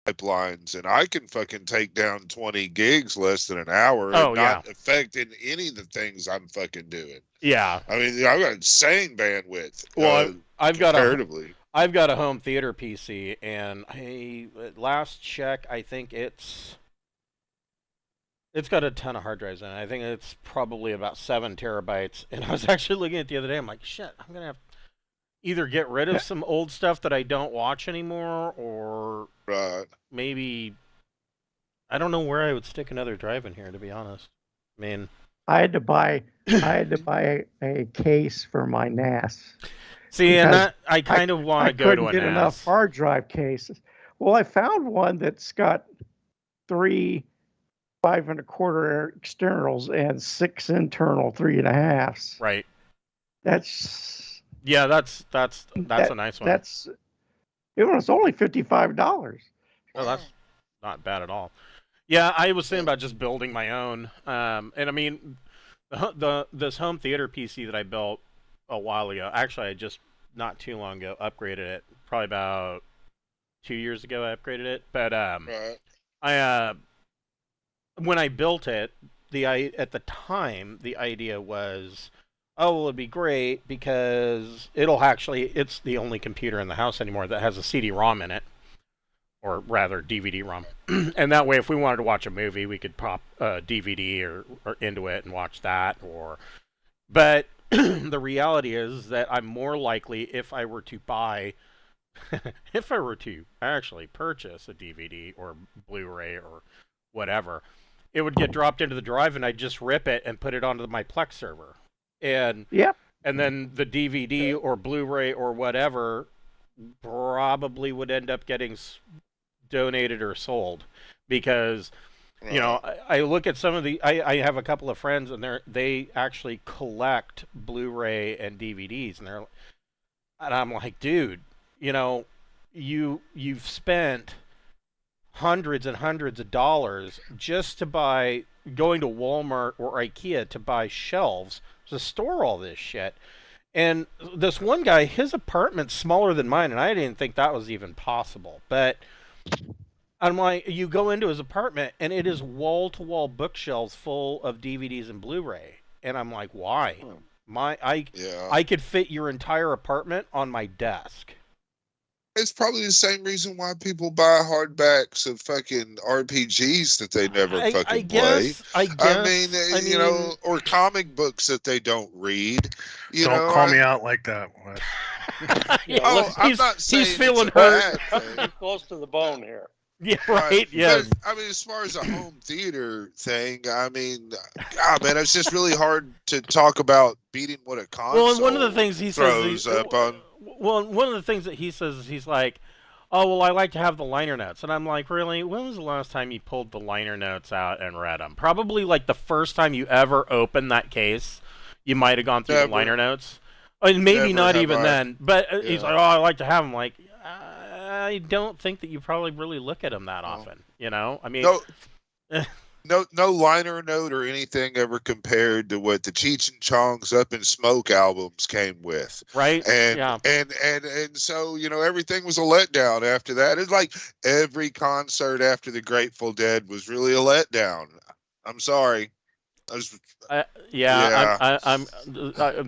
pipelines, and I can fucking take down 20 gigs less than an hour and Oh yeah, not affecting any of the things I'm fucking doing. yeah. I mean, I've got insane bandwidth Well, I've got a comparatively. I've got a home theater PC, and last check, I think it's got a ton of hard drives in it. I think it's probably about 7 terabytes. And I was actually looking at it the other day. I'm like, shit, I'm gonna have to either get rid of some old stuff that I don't watch anymore, or Right. maybe I don't know where I would stick another drive in here. To be honest, I mean, I had to buy a case for my NAS. see, and Because that I kind of want to go to couldn't a get enough NAS. hard drive cases. Well, I found one that's got 3 5 1/4 externals and 6 internal 3.5s. Right. That's Yeah, that's a nice one. It was only $55. Oh, that's not bad at all. Yeah, I was thinking about just building my own. And I mean, this home theater PC that I built a while ago. Actually, I just not too long ago upgraded it. Probably about 2 years ago, I upgraded it. But Right. I when I built it, at the time the idea was, oh, well, it'd be great because it's the only computer in the house anymore that has a CD-ROM in it, or rather DVD-ROM. And that way, if we wanted to watch a movie, we could pop a DVD or into it and watch that. But the reality is that I'm more likely, if I were to actually purchase a DVD or Blu-ray or whatever, it would get dropped into the drive, and I'd just rip it and put it onto my Plex server. And Yep. and then the DVD or Blu-ray or whatever probably would end up getting donated or sold, because I look at some of I have a couple of friends, and they actually collect Blu-ray and DVDs, and I'm like, dude, you've spent hundreds and hundreds of dollars just going to Walmart or IKEA to buy shelves to store all this shit. And this one guy, his apartment's smaller than mine, and I didn't think that was even possible. But I'm like, you go into his apartment, and it is wall-to-wall bookshelves full of DVDs and Blu-ray. And I'm like, why? I could fit your entire apartment on my desk. It's probably the same reason why people buy hardbacks of fucking RPGs that they never fucking play. I mean, or comic books that they don't read. Don't call me out like that. I'm not saying he's feeling hurt. Close to the bone here. Yeah, right. Yeah. But, I mean, as far as a home theater thing, I mean, God, man, it's just really hard to talk about beating what a console. Well, and one of the things he throws up on. Well, one of the things that he says is he's like, oh, well, I like to have the liner notes. And I'm like, really? When was the last time you pulled the liner notes out and read them? Probably like the first time you ever opened that case, you might have gone through the liner notes. And maybe not even then. But he's like, oh, I like to have them. Like, I don't think that you probably really look at them that often. I mean... No liner note or anything ever compared to what the Cheech and Chong's Up in Smoke albums came with. Right. And so, everything was a letdown after that. It's like every concert after the Grateful Dead was really a letdown. I'm sorry. There's going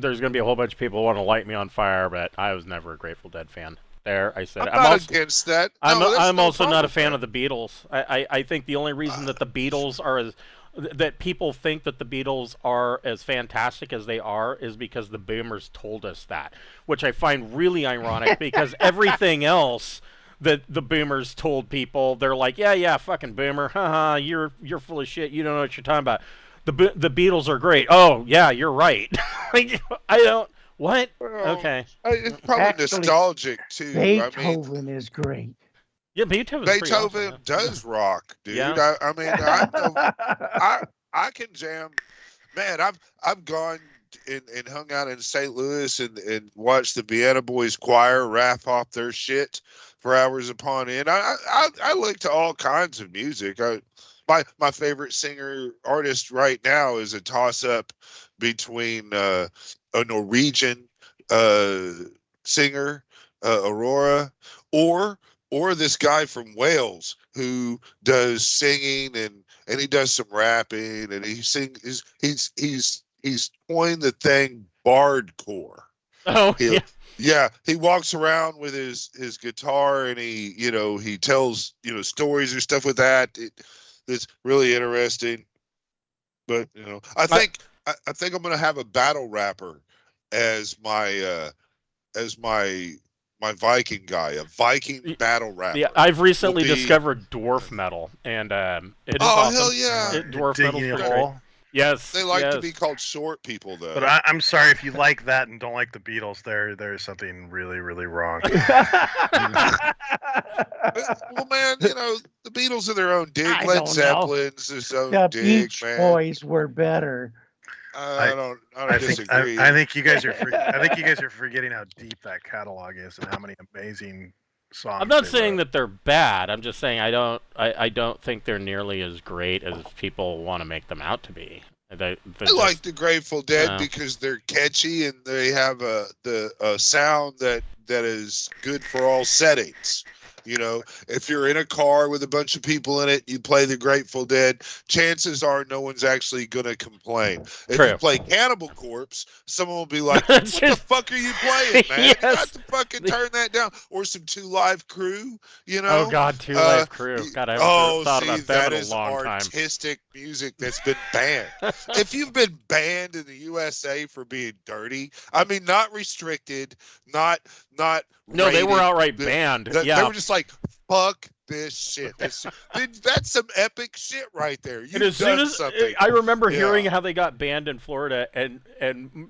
to be a whole bunch of people who want to light me on fire, but I was never a Grateful Dead fan. There, I said I'm not against that. I'm also not a fan of the Beatles. I think the only reason that the Beatles that people think that the Beatles are as fantastic as they are is because the boomers told us that, which I find really ironic because everything else that the boomers told people, they're like, yeah, fucking boomer, haha, you're full of shit, you don't know what you're talking about. The Beatles are great. Oh yeah, you're right. I don't. What? Well, okay. It's probably nostalgic too. Beethoven is great. Yeah, Beethoven does rock, dude. Yeah. I mean, I can jam. Man, I've gone and hung out in St. Louis and watched the Vienna Boys Choir rap off their shit for hours upon end. I look to all kinds of music. My favorite singer artist right now is a toss up between a Norwegian singer, Aurora, or or this guy from Wales who does singing and he does some rapping and he's coined the thing bardcore. Oh, yeah. Yeah, he walks around with his guitar and he tells stories or stuff with that. It's really interesting. But I think I'm gonna have a battle rapper as my Viking guy, a Viking battle rapper. Yeah, I've recently discovered dwarf metal, and it is awesome. Hell yeah! Dwarf metal's pretty great. Hole. Yes, They like to be called short people, though. But I'm sorry if you like that and don't like the Beatles. There's something really, really wrong. Well, man, the Beatles are their own dig. Led Zeppelin's his own the dig, Beach man. Boys were better. I don't disagree. I think you guys are forgetting how deep that catalog is and how many amazing songs. I'm not saying that they're bad. I'm just saying I don't think they're nearly as great as people want to make them out to be. I like the Grateful Dead because they're catchy and they have a sound that is good for all settings. If you're in a car with a bunch of people in it, you play the Grateful Dead, chances are no one's actually going to complain. If you play Cannibal Corpse, someone will be like, what the fuck are you playing, man? Yes. You got to fucking turn that down. Or some Two Live Crew, Oh, God, Two Live Crew. God, I haven't thought about that in a long time. That is artistic music that's been banned. If you've been banned in the USA for being dirty, I mean, not restricted, not No, rated, they were outright banned. They were just like, fuck this shit. That's some epic shit right there. You've done something. I remember hearing how they got banned in Florida, and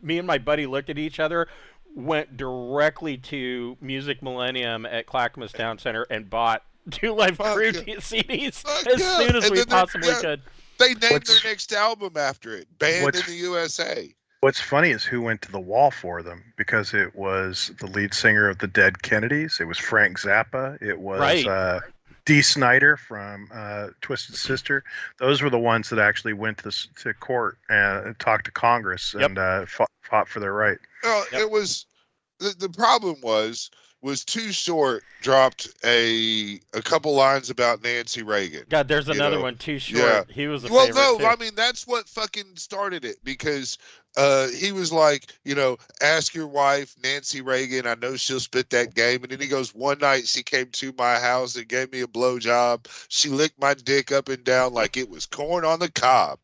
me and my buddy looked at each other, went directly to Music Millennium at Clackamas Town Center and bought Two Live Crew CDs as soon as we possibly could. They named their next album after it. Banned in the USA. What's funny is who went to the wall for them, because it was the lead singer of the Dead Kennedys. It was Frank Zappa. It was Dee Snider from Twisted Sister. Those were the ones that actually went to court and talked to Congress and fought for their right. Well, it was the problem was Too Short dropped a couple lines about Nancy Reagan. God, there's another one, Too Short. Yeah. He was a favorite too. I mean, that's what fucking started it, because he was like, ask your wife, Nancy Reagan, I know she'll spit that game. And then he goes, one night she came to my house and gave me a blowjob. She licked my dick up and down like it was corn on the cob.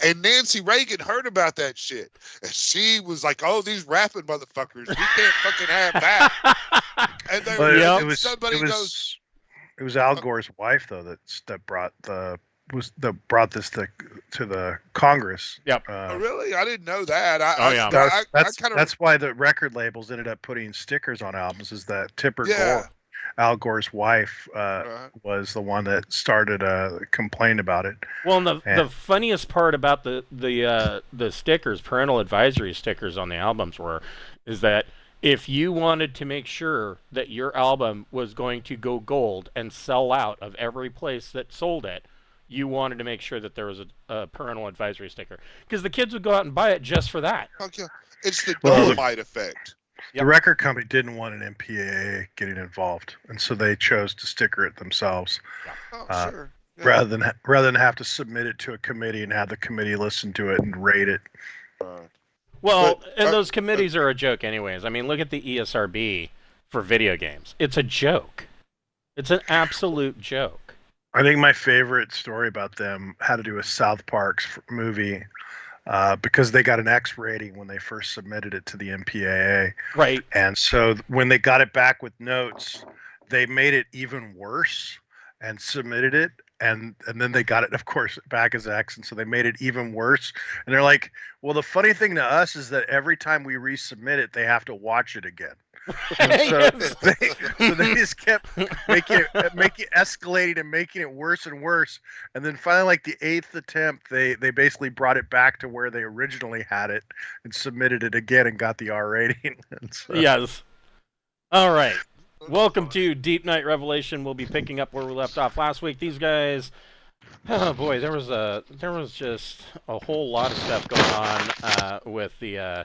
And Nancy Reagan heard about that shit. And she was like, oh, these rapping motherfuckers, we can't fucking have that. And then it was Al Gore's wife, though, that brought this to the Congress. Yep. Really? I didn't know that. That's why the record labels ended up putting stickers on albums. Is that Tipper Gore, Al Gore's wife, was the one that started complaint about it. Well, and the funniest part about the stickers, parental advisory stickers on the albums is that if you wanted to make sure that your album was going to go gold and sell out of every place that sold it, you wanted to make sure that there was a parental advisory sticker, because the kids would go out and buy it just for that. Okay. It's the Dogmight effect. The record company didn't want an MPAA getting involved, and so they chose to sticker it themselves, sure. Yeah. rather than have to submit it to a committee and have the committee listen to it and rate it. Those committees are a joke anyways. I mean, look at the ESRB for video games. It's a joke. It's an absolute joke. I think my favorite story about them had to do with South Park's movie, because they got an X rating when they first submitted it to the MPAA. Right. And so when they got it back with notes, they made it even worse and submitted it. And then they got it, of course, back as X, and so they made it even worse. And they're like, well, the funny thing to us is that every time we resubmit it, they have to watch it again. So they just kept making it escalating and making it worse and worse. And then finally, like the 8th attempt, they basically brought it back to where they originally had it and submitted it again and got the R rating. Yes. All right. Welcome to Deepnight Revelation. We'll be picking up where we left off last week. These guys, oh boy, there was just a whole lot of stuff going on with the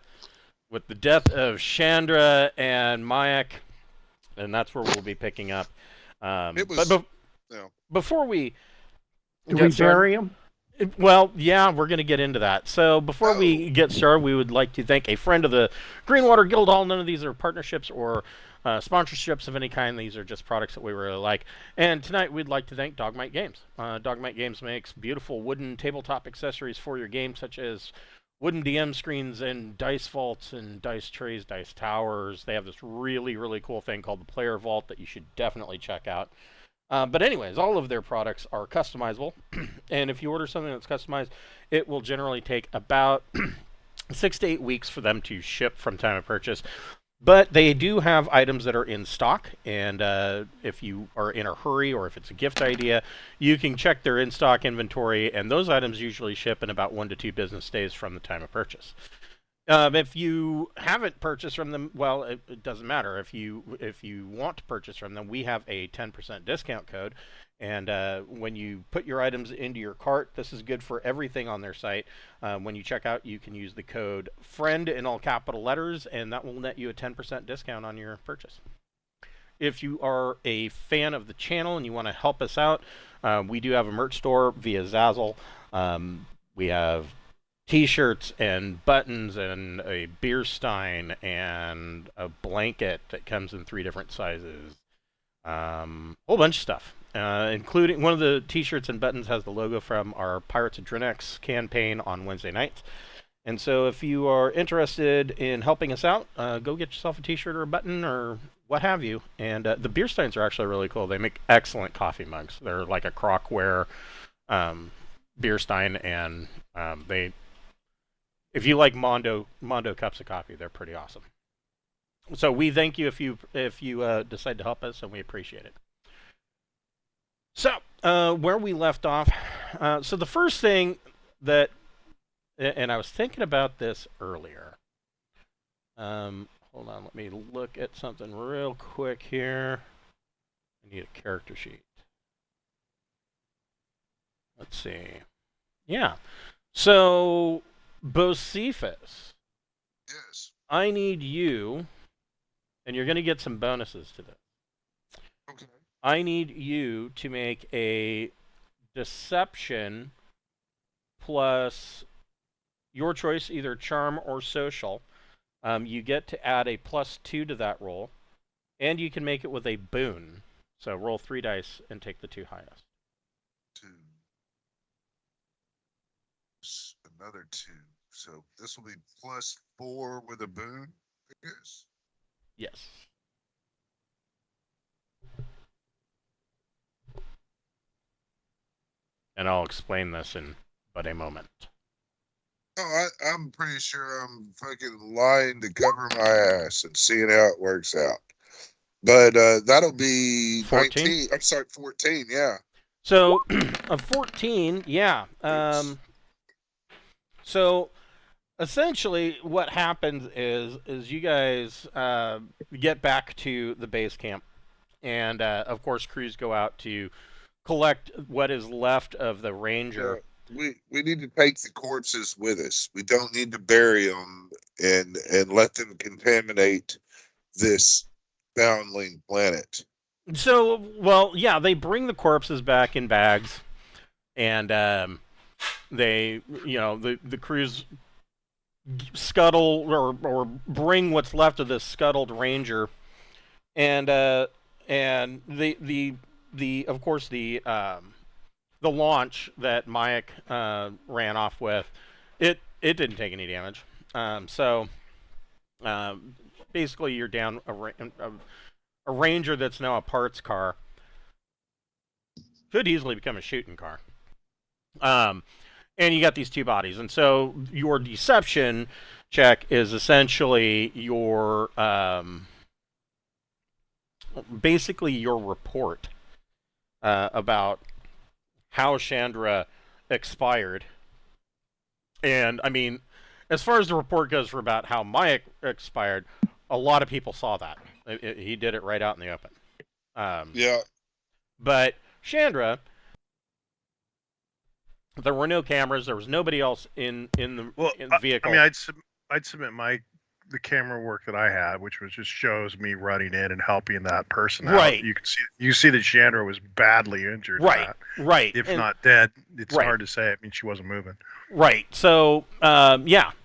death of Shandra and Miyek, and that's where we'll be picking up. It was, before we Do we bury them? Well, yeah, we're going to get into that. So before we get started, we would like to thank a friend of the Greenwater Guildhall. None of these are partnerships or sponsorships of any kind. These are just products that we really like. And tonight we'd like to thank Dogmight Games. Dogmight Games makes beautiful wooden tabletop accessories for your game, such as wooden DM screens and dice vaults and dice trays, dice towers. They have this really, really cool thing called the Player Vault that you should definitely check out. But anyways, all of their products are customizable, and if you order something that's customized, it will generally take about 6 to 8 weeks for them to ship from time of purchase. But they do have items that are in stock, and if you are in a hurry or if it's a gift idea, you can check their in-stock inventory, and those items usually ship in about 1 to 2 business days from the time of purchase. If you haven't purchased from them, well, it doesn't matter. If you want to purchase from them, we have a 10% discount code. And when you put your items into your cart, this is good for everything on their site. When you check out, you can use the code FRIEND in all capital letters, and that will net you a 10% discount on your purchase. If you are a fan of the channel and you want to help us out, we do have a merch store via Zazzle. We have T-shirts and buttons and a beer stein and a blanket that comes in 3 different sizes. Whole bunch of stuff, including one of the T-shirts and buttons has the logo from our Pirates of Drenex campaign on Wednesday nights. And so if you are interested in helping us out, go get yourself a T-shirt or a button or what have you. And the beer steins are actually really cool. They make excellent coffee mugs. They're like a crockware beer stein, and if you like Mondo cups of coffee, they're pretty awesome. So we thank you if you decide to help us, and we appreciate it. So where we left off, so the first thing that, and I was thinking about this earlier. Hold on, let me look at something real quick here. I need a character sheet. Let's see. Yeah. So Bocephus, yes. I need you, and you're going to get some bonuses to this. Okay. I need you to make a deception plus your choice, either charm or social. You get to add a +2 to that roll, and you can make it with a boon. So roll 3 dice and take the 2 highest. 2. Another 2. So this will be +4 with a boon, I guess. Yes. And I'll explain this in but a moment. Oh, I'm pretty sure I'm fucking lying to cover my ass and seeing how it works out. But that'll be 14? 19. I'm sorry, 14, yeah. So a 14, yeah. So essentially what happens is you guys get back to the base camp, and of course crews go out to collect what is left of the ranger. We need to take the corpses with us. We don't need to bury them and let them contaminate this foundling planet. So, well, yeah, they bring the corpses back in bags, and they, the crews scuttle or bring what's left of this scuttled ranger, and the of course the launch that Miyek ran off with, it didn't take any damage. So basically, you're down a ranger that's now a parts car. Could easily become a shooting car. And you got these 2 bodies, and so your deception check is essentially your basically your report about how Shandra expired. And I mean, as far as the report goes for about how Miyek expired, a lot of people saw that. He did it right out in the open. Yeah. But Shandra, there were no cameras. There was nobody else in the vehicle. I mean, I'd submit my the camera work that I had, which was just shows me running in and helping that person Right. out. You see that Shandra was badly injured. Right. Right. If And- not dead, it's Right. hard to say. I mean, she wasn't moving. Right. So,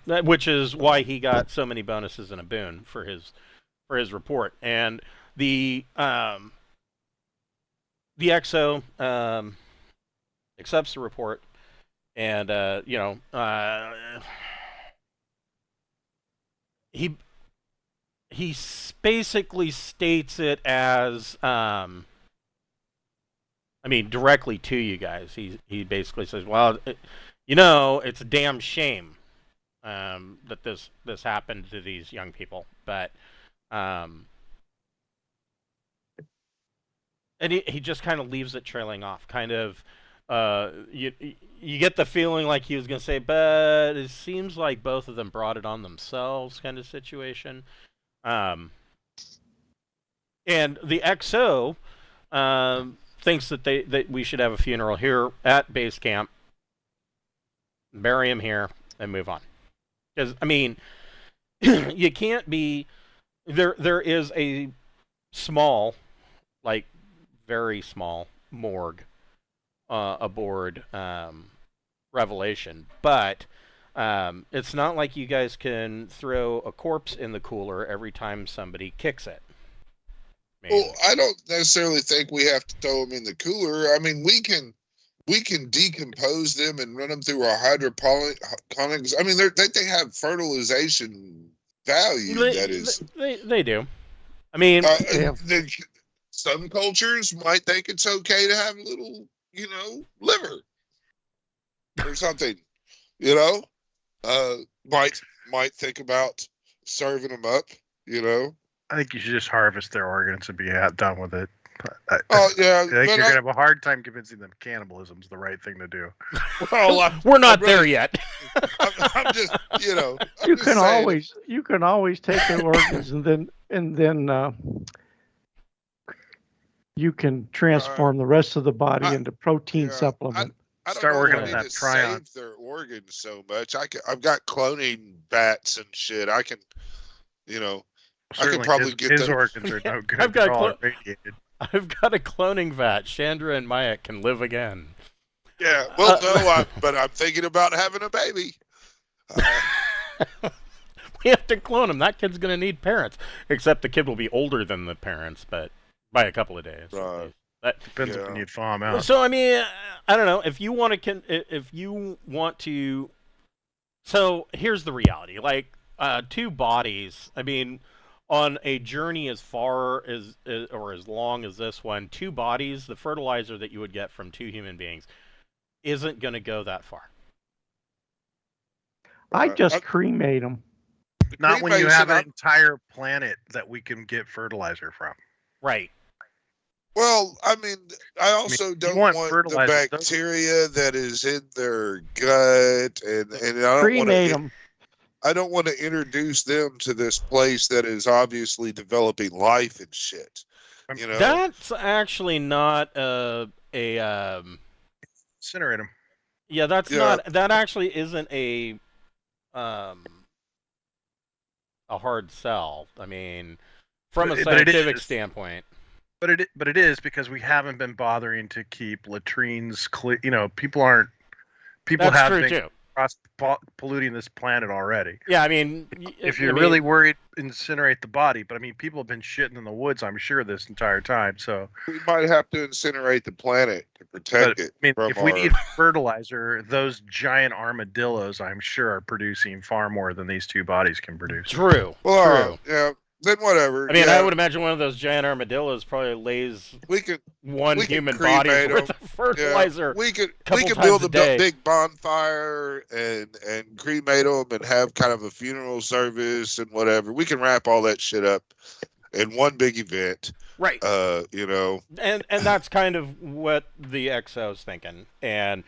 which is why he got so many bonuses and a boon for his report. And the XO accepts the report, and he basically states it as directly to you guys. He basically says, well, it's a damn shame that this happened to these young people, but and he just kind of leaves it trailing off, kind of. You get the feeling like he was going to say, but it seems like both of them brought it on themselves, kind of situation. And the XO thinks that we should have a funeral here at base camp, bury him here, and move on. Because you can't be there. There is a small, like very small morgue aboard Revelation, but it's not like you guys can throw a corpse in the cooler every time somebody kicks it. Well, I don't necessarily think we have to throw them in the cooler. I mean, we can decompose them and run them through our hydroponics. I mean, they have fertilization value. They do. I mean, some cultures might think it's okay to have a little, liver or something. Might think about serving them up. I think you should just harvest their organs and be done with it. Oh yeah, I think you're gonna have a hard time convincing them cannibalism is the right thing to do. Well, we're not there yet. I'm just, you can always take their organs and then you can transform the rest of the body into protein supplement. I don't Start know working if on I that need to Tryon. save their organs so much. I've got cloning bats and shit. I can, Certainly I could probably get his them. organs are no good. I've got They're all irradiated. I've got a cloning vat. Shandra and Miyek can live again. Yeah, well, no, but I'm thinking about having a baby. We have to clone him. That kid's going to need parents. Except the kid will be older than the parents, but by a couple of days. Right. Depends when you thaw them out. So I don't know if you want to. So here's the reality: like two bodies. On a journey as far as or as long as this one, two bodies, the fertilizer that you would get from two human beings isn't going to go that far. I just cremate them. Not when you have an entire planet that we can get fertilizer from. Right. Well, I also don't want the bacteria that is in their gut, and I don't want to introduce them to this place that is obviously developing life and shit. That's actually not a incinerate them. Yeah, not. That actually isn't a hard sell. From a scientific standpoint. But it is because we haven't been bothering to keep latrines clean. People have true been too. Polluting this planet already. Yeah, if you're really worried, incinerate the body. But people have been shitting in the woods, I'm sure, this entire time. So we might have to incinerate the planet to protect it. If we need fertilizer, those giant armadillos, I'm sure, are producing far more than these two bodies can produce. True. Well, yeah. Then whatever. I would imagine one of those giant armadillos probably lays one human body worth of fertilizer. Yeah. We could build a big bonfire and cremate them and have kind of a funeral service and whatever. We can wrap all that shit up in one big event. Right. And that's kind of what the XO's thinking. And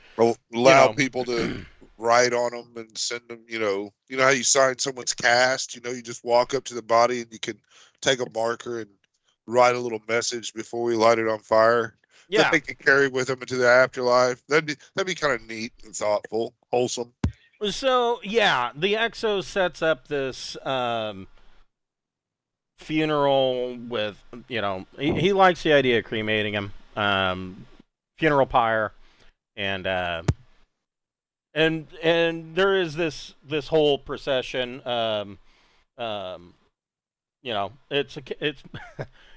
allow people to write on them and send them, you know how you sign someone's cast, you just walk up to the body and you can take a marker and write a little message before we light it on fire. Yeah. That they can carry with them into the afterlife. That'd be kind of neat and thoughtful, wholesome. So yeah, the Exo sets up this funeral with, he likes the idea of cremating him, funeral pyre, and and there is this whole procession. It's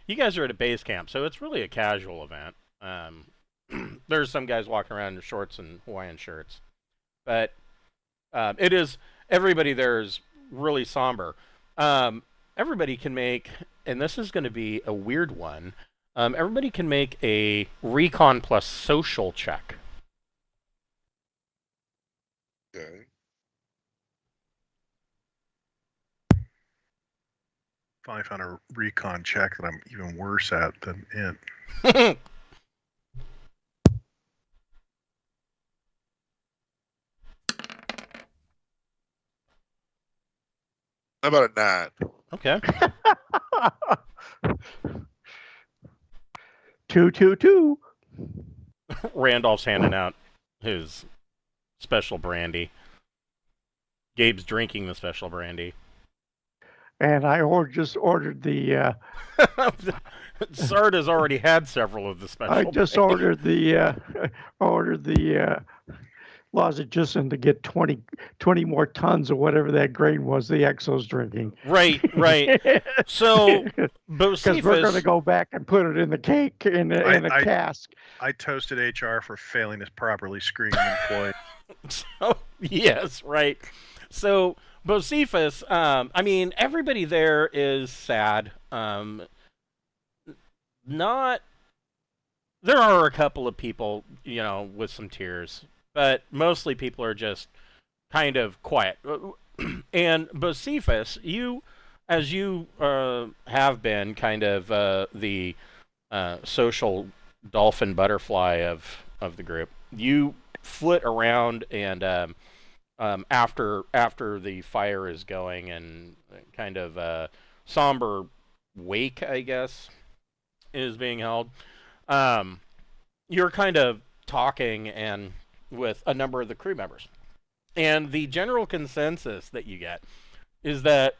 you guys are at a base camp, so it's really a casual event. There's some guys walking around in shorts and Hawaiian shirts, but it is everybody there is really somber. Everybody can make, and this is going to be a weird one. Everybody can make a recon plus social check. Okay. Finally found a recon check that I'm even worse at than it. How about a 9? Okay. 222. Randolph's handing out his special brandy. Gabe's drinking the special brandy. And I just ordered the. Sarda's already had several of the special. I just ordered the Lozagism to get 20 more tons of whatever that grain was the Exo's drinking. Right. So, because we're going to go back and put it in the cake in a cask. I toasted HR for failing to properly screen an employee. So, yes, right. So, Bocephus, I mean, everybody there is sad. There are a couple of people, with some tears, but mostly people are just kind of quiet. And Bocephus, as you have been kind of the social dolphin butterfly of the group, you flit around and after the fire is going and kind of somber wake, I guess, is being held. You're kind of talking and with a number of the crew members, and the general consensus that you get is that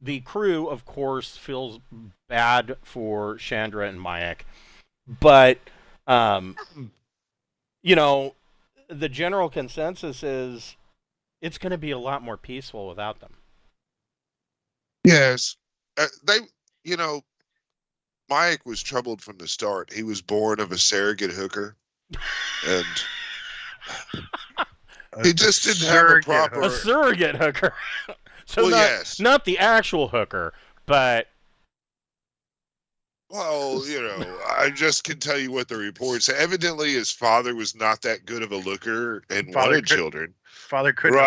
the crew, of course, feels bad for Shandra and Miyek, but the general consensus is it's going to be a lot more peaceful without them. Yes. Miyek was troubled from the start. He was born of a surrogate hooker. And he just didn't have a proper... A surrogate hooker. So not the actual hooker, but... Well, I just can tell you what the report said. Evidently, his father was not that good of a looker and wanted children. Father couldn't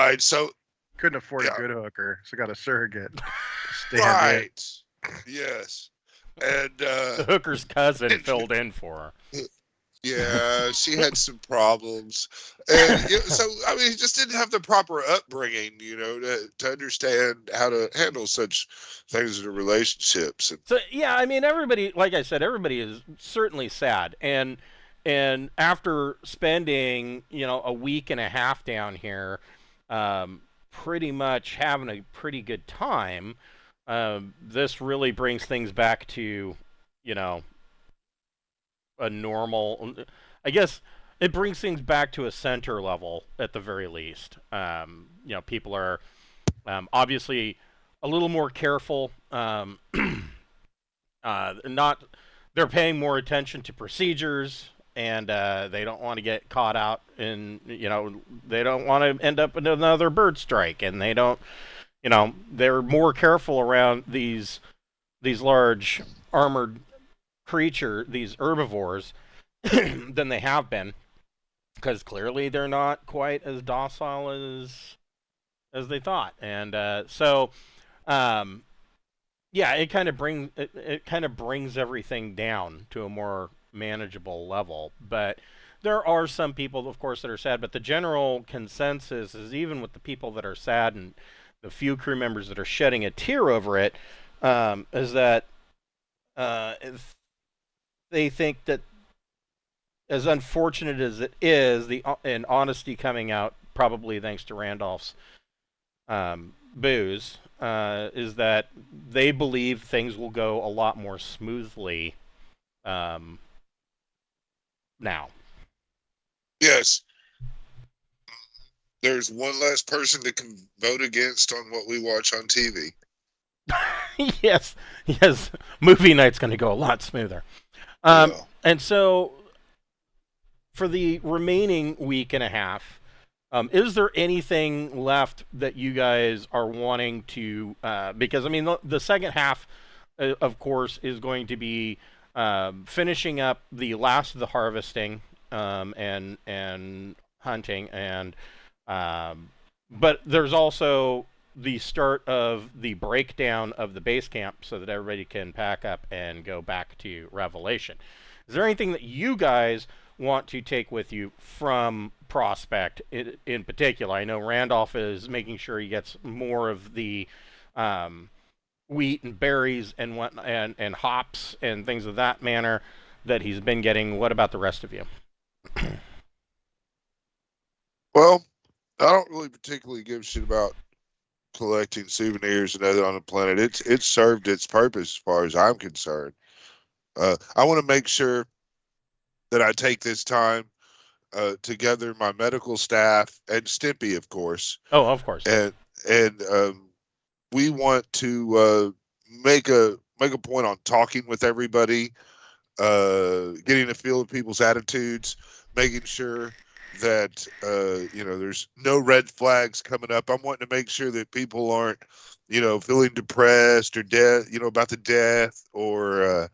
afford yeah. a good hooker, so got a surrogate. Right. Yes. And the hooker's cousin filled in for her. Yeah, she had some problems, and so I mean, he just didn't have the proper upbringing, to understand how to handle such things in a relationships. So yeah, I mean, everybody, like I said, everybody is certainly sad, and after spending a week and a half down here, pretty much having a pretty good time, this really brings things back to a normal, I guess it brings things back to a center level at the very least. People are obviously a little more careful. They're paying more attention to procedures, and they don't want to get caught out in, they don't want to end up in another bird strike, and they don't, they're more careful around these large armored these herbivores than they have been, because clearly they're not quite as docile as they thought, and so it kind of brings everything down to a more manageable level. But there are some people, of course, that are sad, but the general consensus is, even with the people that are sad and the few crew members that are shedding a tear over it, is that they think that, as unfortunate as it is, and honesty coming out probably thanks to Randolph's booze, is that they believe things will go a lot more smoothly now. Yes. There's one less person that can vote against on what we watch on TV. Yes, movie night's going to go a lot smoother. And so, for the remaining week and a half, is there anything left that you guys are wanting to? Because I mean, the second half, of course, is going to be finishing up the last of the harvesting and hunting, and but there's also the start of the breakdown of the base camp so that everybody can pack up and go back to Revelation. Is there anything that you guys want to take with you from Prospect in particular? I know Randolph is making sure he gets more of the wheat and berries and hops and things of that manner that he's been getting. What about the rest of you? Well, I don't really particularly give a shit about collecting souvenirs and other on the planet. It's served its purpose as far as I'm concerned. I want to make sure that I take this time to gather my medical staff and Stimpy, of course. Oh, of course. And we want to make a point on talking with everybody, getting a feel of people's attitudes, making sure that there's no red flags coming up. I'm wanting to make sure that people aren't feeling depressed or about the death, or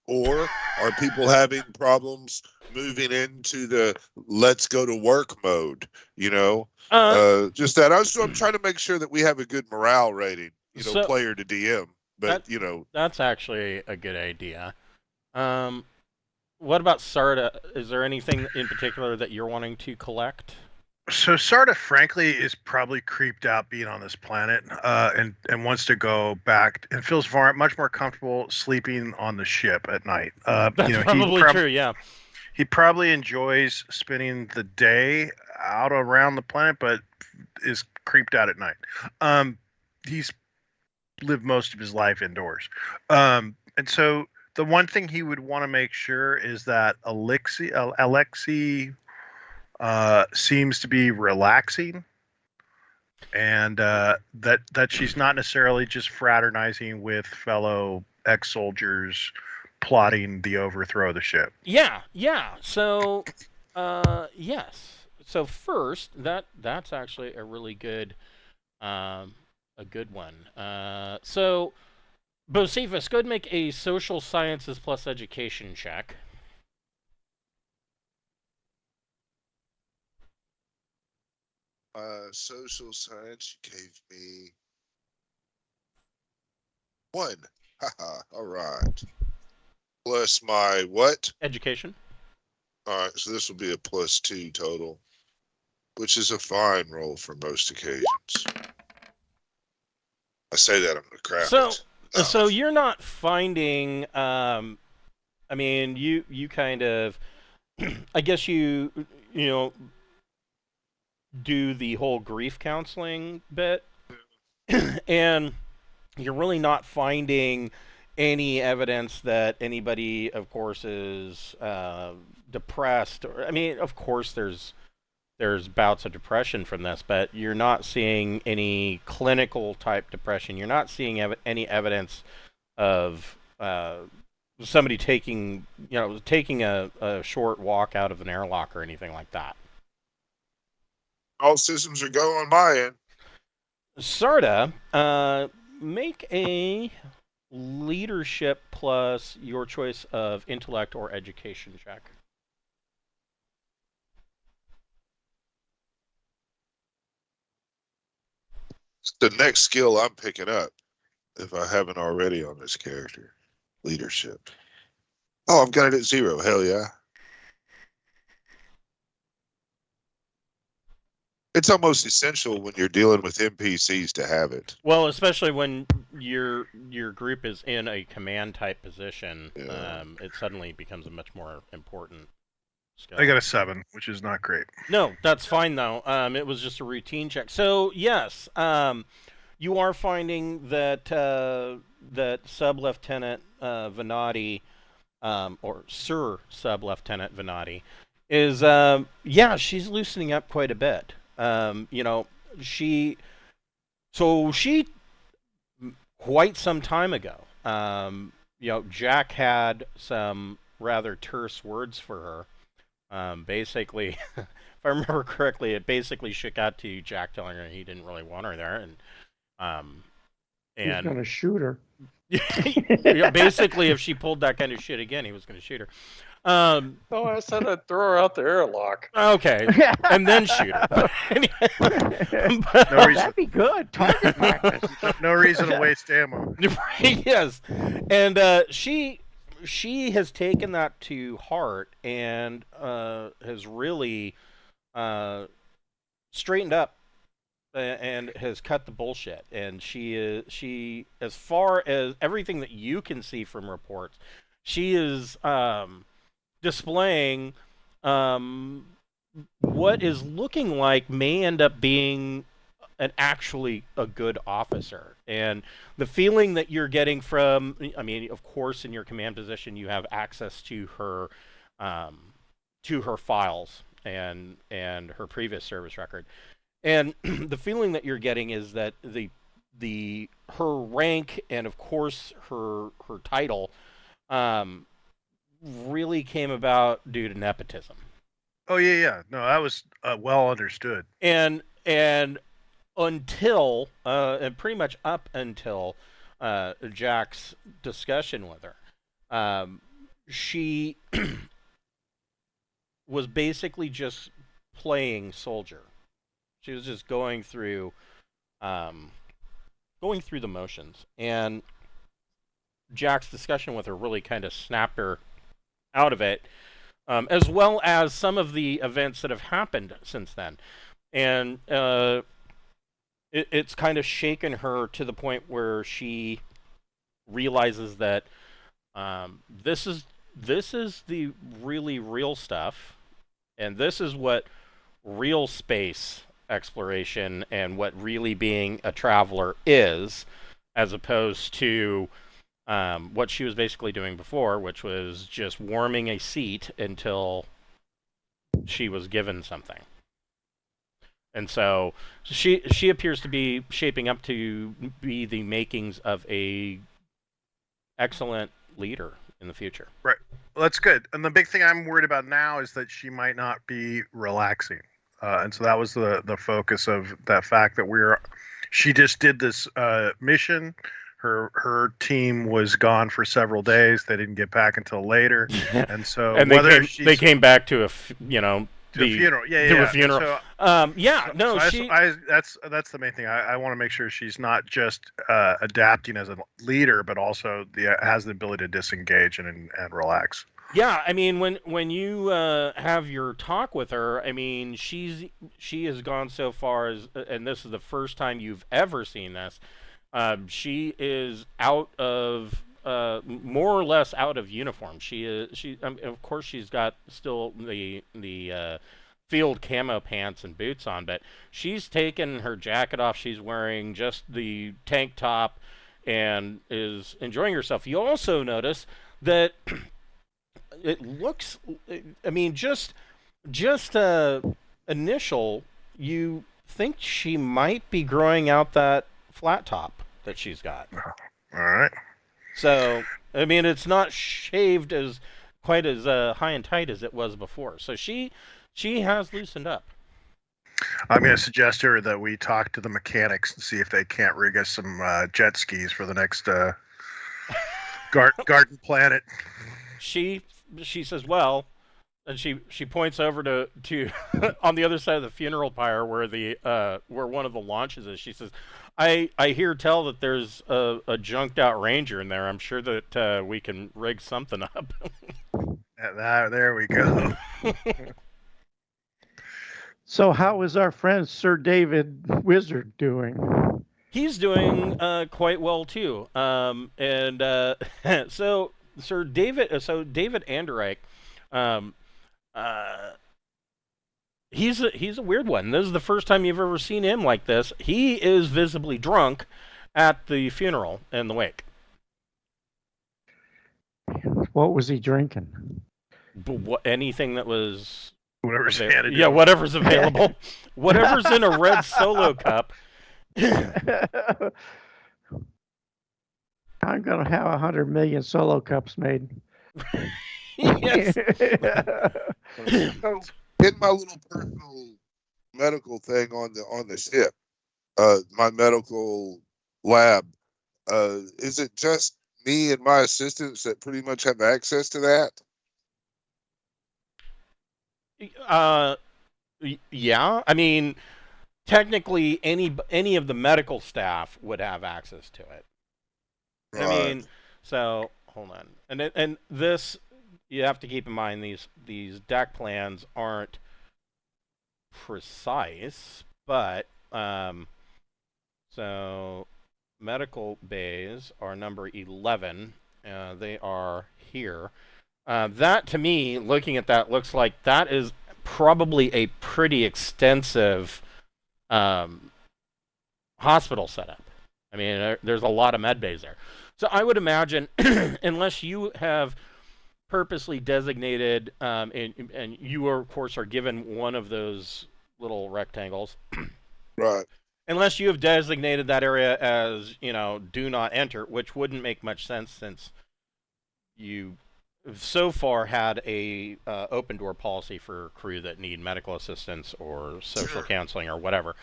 are people having problems moving into the let's go to work mode, just that. I'm trying to make sure that we have a good morale rating, player to DM, but that's actually a good idea. What about Sarda? Is there anything in particular that you're wanting to collect? So Sarda, frankly, is probably creeped out being on this planet, and wants to go back and feels much more comfortable sleeping on the ship at night. That's probably true. Yeah, he probably enjoys spending the day out around the planet, but is creeped out at night. He's lived most of his life indoors, and so the one thing he would want to make sure is that Alexi seems to be relaxing, and that she's not necessarily just fraternizing with fellow ex-soldiers plotting the overthrow of the ship. Yeah. So, yes. So first, that's actually a really good, a good one. So, Bocephus, go ahead and make a social sciences plus education check. Social science, you gave me 1. Haha, all right. Plus my what? Education. All right, so this will be a +2 total, which is a fine roll for most occasions. I say that, I'm going to crap it. So you're not finding, I mean, you kind of, I guess you do the whole grief counseling bit, and you're really not finding any evidence that anybody, of course, is depressed. I mean, of course, there's bouts of depression from this, but you're not seeing any clinical type depression. You're not seeing any evidence of somebody taking a short walk out of an airlock or anything like that. All systems are go on my end. Sarda, make a leadership plus your choice of intellect or education check. It's the next skill I'm picking up, if I haven't already on this character. Leadership. Oh, I've got it at 0. Hell yeah. It's almost essential when you're dealing with NPCs to have it. Well, especially when your group is in a command type position, Yeah. It suddenly becomes a much more important Scott? I got a 7, which is not great. No, that's fine though. It was just a routine check. So yes, you are finding that that Sub Lieutenant Venati, or Sir Sub Lieutenant Venati, is she's loosening up quite a bit. She quite some time ago, Jack had some rather terse words for her. Basically, if I remember correctly, it basically shook out to Jack telling her he didn't really want her there, and He's gonna shoot her. basically, if she pulled that kind of shit again, he was going to shoot her. No, I said I'd throw her out the airlock. Okay, and then shoot her. No reason, That'd be good. Target practice. no reason to waste ammo. Yes, and she has taken that to heart and has really straightened up and has cut the bullshit. And she, as far as everything that you can see from reports, she is displaying what is looking like may end up being actually a good officer. And the feeling that you're getting from, I mean, of course, in your command position, you have access to her files and her previous service record. And the feeling that you're getting is that her rank and of course her title really came about due to nepotism. Oh yeah. No, that was well understood. And until and pretty much up until Jack's discussion with her, she was basically just playing soldier. She was just going through the motions, and Jack's discussion with her really kind of snapped her out of it, as well as some of the events that have happened since then. And it's kind of shaken her to the point where she realizes that this is the really real stuff, and this is what real space exploration and what really being a traveler is, as opposed to what she was basically doing before, which was just warming a seat until she was given something. And so she appears to be shaping up to be the makings of a excellent leader in the future. Right. Well, that's good. And the big thing I'm worried about now is that she might not be relaxing. And so that was the focus of that fact that she just did this mission. Her team was gone for several days. They didn't get back until later. And so and they came back to a funeral. Yeah. Funeral. So, that's the main thing. I want to make sure she's not just adapting as a leader, but also has the ability to disengage and relax. Yeah, I mean, when you have your talk with her, I mean, she has gone so far as, and this is the first time you've ever seen this. She is out of more or less out of uniform. Of course, she's got still the field camo pants and boots on, but she's taken her jacket off. She's wearing just the tank top and is enjoying herself. You also notice that it looks, I mean, just initial, you think she might be growing out that flat top that she's got. All right. So, I mean, it's not shaved as quite as high and tight as it was before. So she has loosened up. I'm going to suggest to her that we talk to the mechanics and see if they can't rig us some jet skis for the next garden planet. She says, well, and she points over to on the other side of the funeral pyre where one of the launches is. She says, I hear tell that there's a junked out Ranger in there. I'm sure that we can rig something up. There we go. So how is our friend Sir David Wizard doing? He's doing quite well too. So David Anderreich, He's a weird one. This is the first time you've ever seen him like this. He is visibly drunk at the funeral and the wake. What was he drinking? Anything that was Whatever's handed. yeah, whatever's available, whatever's in a red Solo cup. I'm gonna have 100 million Solo cups made. Yes. So, in my little personal medical thing on the ship, my medical lab, is it just me and my assistants that pretty much have access to that? Yeah. I mean, technically, any of the medical staff would have access to it. Right. I mean, so hold on, and this you have to keep in mind these deck plans aren't precise, but so medical bays are number 11. They are here. That to me, looking at that, looks like that is probably a pretty extensive hospital setup. I mean, there's a lot of med bays there. So I would imagine, unless you have purposely designated, and you, of course, are given one of those little rectangles. Right. Unless you have designated that area as, do not enter, which wouldn't make much sense since you so far had a open door policy for crew that need medical assistance or social counseling or whatever.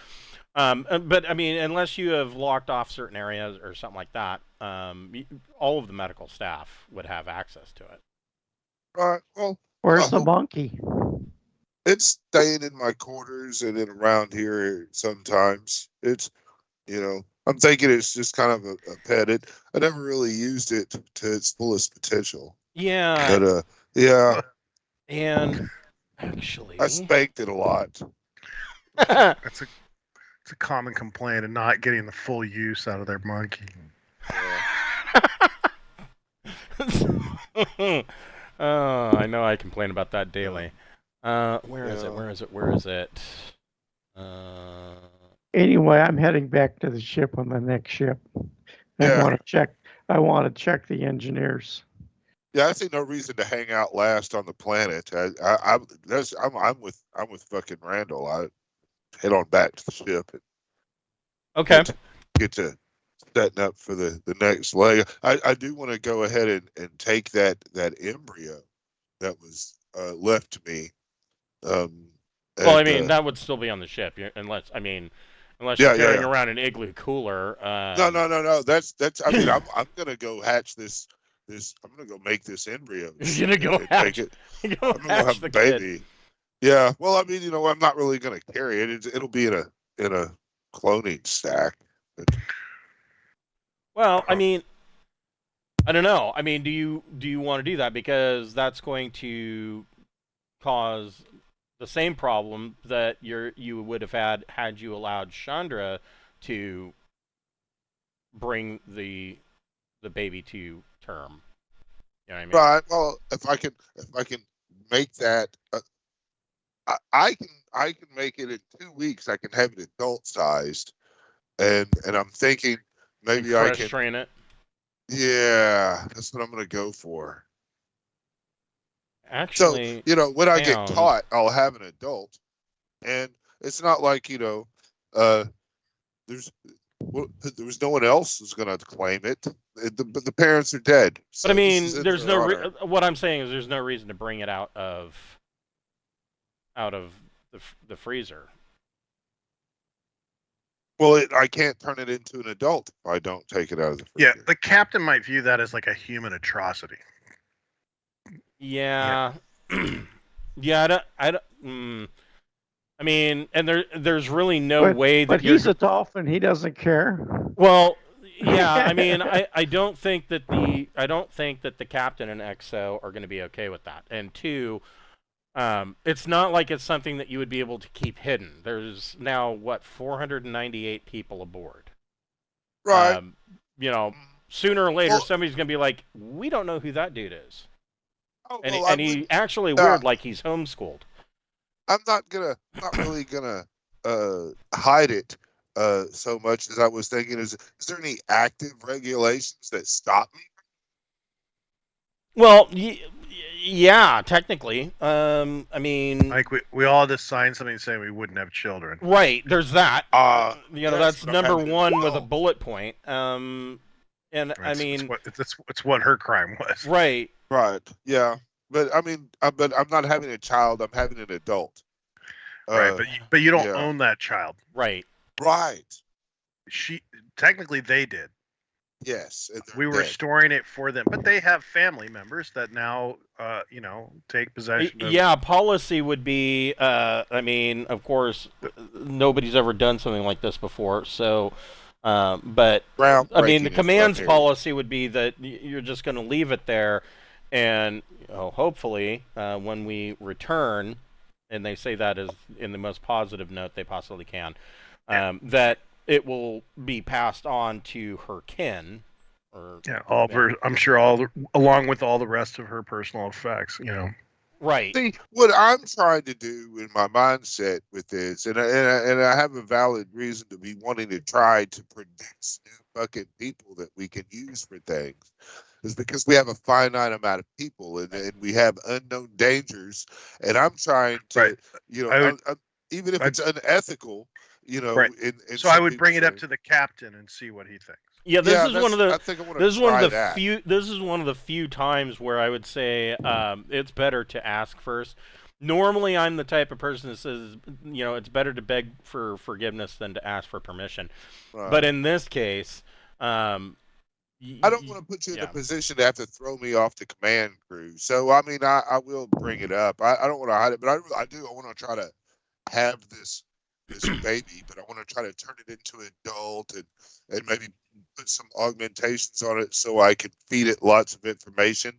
But I mean, unless you have locked off certain areas or something like that, all of the medical staff would have access to it. Right. Well, where's the monkey? It's staying in my quarters and in around here sometimes. It's, I'm thinking it's just kind of a pet. I never really used it to its fullest potential. Yeah. But yeah. And actually, I spanked it a lot. It's a common complaint of not getting the full use out of their monkey. I know I complain about that daily. Where is it? Anyway, I'm heading back to the ship on the next ship. I want to check the engineers. Yeah, I see no reason to hang out last on the planet. I'm with fucking Randall. I head on back to the ship. Okay. Get to setting up for the next leg. I do want to go ahead and take that embryo that was left to me. Well, I mean, that would still be on the ship, unless you're carrying around an igloo cooler. No. That's. I mean, I'm gonna go hatch this. I'm gonna go make this embryo. You're gonna go hatch it. I'm gonna go have a baby. Kid. Yeah. Well, I mean, I'm not really gonna carry it. It'll be in a cloning stack. Well, I mean, I don't know. I mean, do you want to do that, because that's going to cause the same problem that you would have had you allowed Shandra to bring the baby to term. You know what I mean? Right. Well, if I can make that, I can make it in 2 weeks. I can have it adult sized, and I'm thinking maybe I can train it. Yeah, that's what I'm going to go for. Actually, so when I get taught, I'll have an adult, and it's not like there was no one else who's going to claim it. But the parents are dead. So but I mean, there's no. What I'm saying is, there's no reason to bring it out of the freezer. Well, I can't turn it into an adult if I don't take it out of the freezer. Yeah, the captain might view that as like a human atrocity. Yeah. Yeah, I mean, and there's really no way that but he's a dolphin. He doesn't care. Well, yeah. I mean, I don't think that the captain and XO are going to be okay with that. And two, it's not like it's something that you would be able to keep hidden. There's now 498 people aboard. Right. Sooner or later, somebody's going to be like, we don't know who that dude is. Oh, And, well, and he actually uh, weird like he's homeschooled. I'm not really gonna hide it so much as I was thinking. Is there any active regulations that stop me? Well, yeah, technically. I mean, Like we all just signed something saying we wouldn't have children. right? There's that. That's That's what I'm number having. one with a Well, bullet point. And I mean, it's what her crime was. right. right, yeah, but I mean, but I'm not having a child. I'm having an adult. Right, but you don't yeah. own that child. Right. Right. Technically they did. Yes. And We were storing it for them, but they have family members that now, take possession of. Yeah, policy would be. I mean, of course, nobody's ever done something like this before, so. But I mean, the command's policy would be that you're just going to leave it there, and hopefully, when we return, and they say that is in the most positive note they possibly can, that it will be passed on to her kin. I'm sure along with all the rest of her personal effects, Right. See, what I'm trying to do in my mindset with this, and I have a valid reason to be wanting to try to produce new fucking people that we can use for things, is because we have a finite amount of people and we have unknown dangers, and I'm trying to, even if it's unethical, Right. So I would bring it up to the captain and see what he thinks. Yeah, this is one of the few times where I would say it's better to ask first. Normally, I'm the type of person that says, it's better to beg for forgiveness than to ask for permission. Right. But in this case, I don't want to put you in a position to have to throw me off the command crew. So, I mean, I will bring it up. I don't want to hide it, but I do. I want to try to have this baby, but I want to try to turn it into an adult and maybe put some augmentations on it so I can feed it lots of information.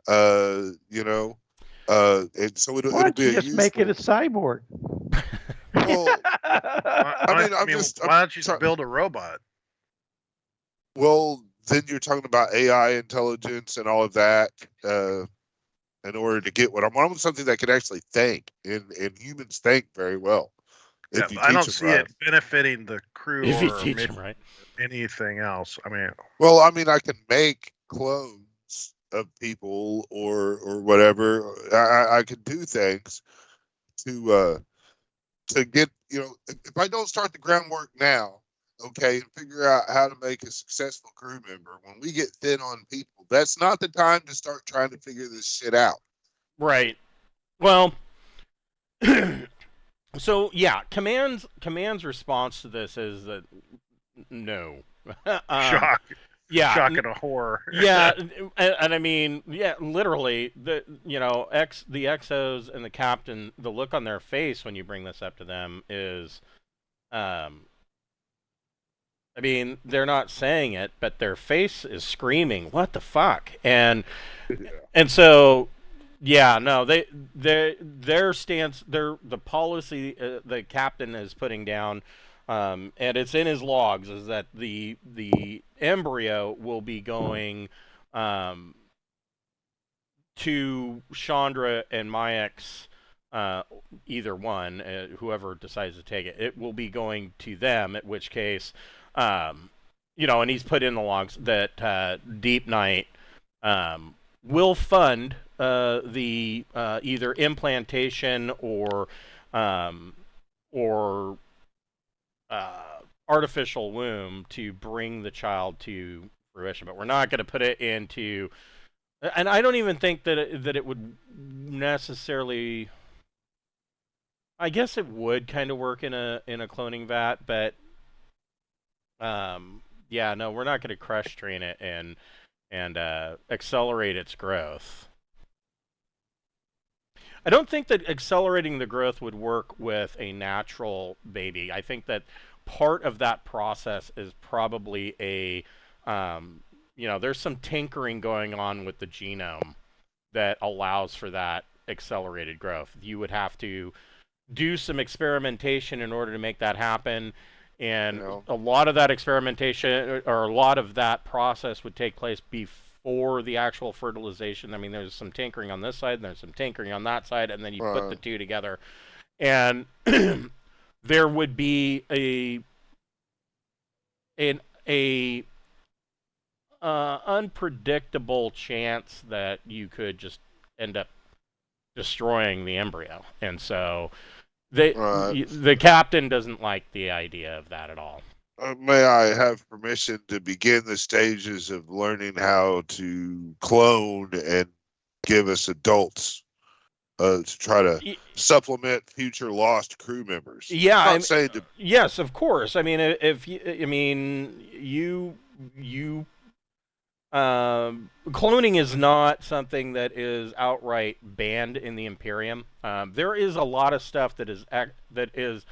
And so it'll be just make it a cyborg. Well, why don't you just build a robot? Well, then you're talking about AI intelligence and all of that in order to get what I want. I want something that can actually think, and humans think very well. Yeah, I don't see it benefiting the crew or anything else. I mean, I can make clones of people or whatever. I can do things to get, if I don't start the groundwork now, okay, and figure out how to make a successful crew member, when we get thin on people, that's not the time to start trying to figure this shit out. Right. Well, so yeah, command's response to this is that no. Shock. Yeah. Shock and a horror. Yeah, and I mean, yeah, literally, the exos and the captain, the look on their face when you bring this up to them is, I mean, they're not saying it, but their face is screaming, "What the fuck?" And so. Yeah, no, their stance, the policy the captain is putting down, and it's in his logs, is that the embryo will be going to Shandra and Miyek's, either one, whoever decides to take it. It will be going to them, at which case, and he's put in the logs that Deepnight will fund the either implantation or artificial womb to bring the child to fruition, but we're not going to put it into. And I don't even think that it would necessarily. I guess it would kind of work in a cloning vat, but yeah, no, we're not going to crush train it and accelerate its growth. I don't think that accelerating the growth would work with a natural baby. I think that part of that process is probably there's some tinkering going on with the genome that allows for that accelerated growth. You would have to do some experimentation in order to make that happen. And a lot of that experimentation or a lot of that process would take place for the actual fertilization. I mean, there's some tinkering on this side, and there's some tinkering on that side, and then you put the two together, and there would be an unpredictable chance that you could just end up destroying the embryo, and so the captain doesn't like the idea of that at all. May I have permission to begin the stages of learning how to clone and give us adults to try to supplement future lost crew members? Yeah, I'm not saying to... Yes, of course. I mean, if cloning is not something that is outright banned in the Imperium. There is a lot of stuff that is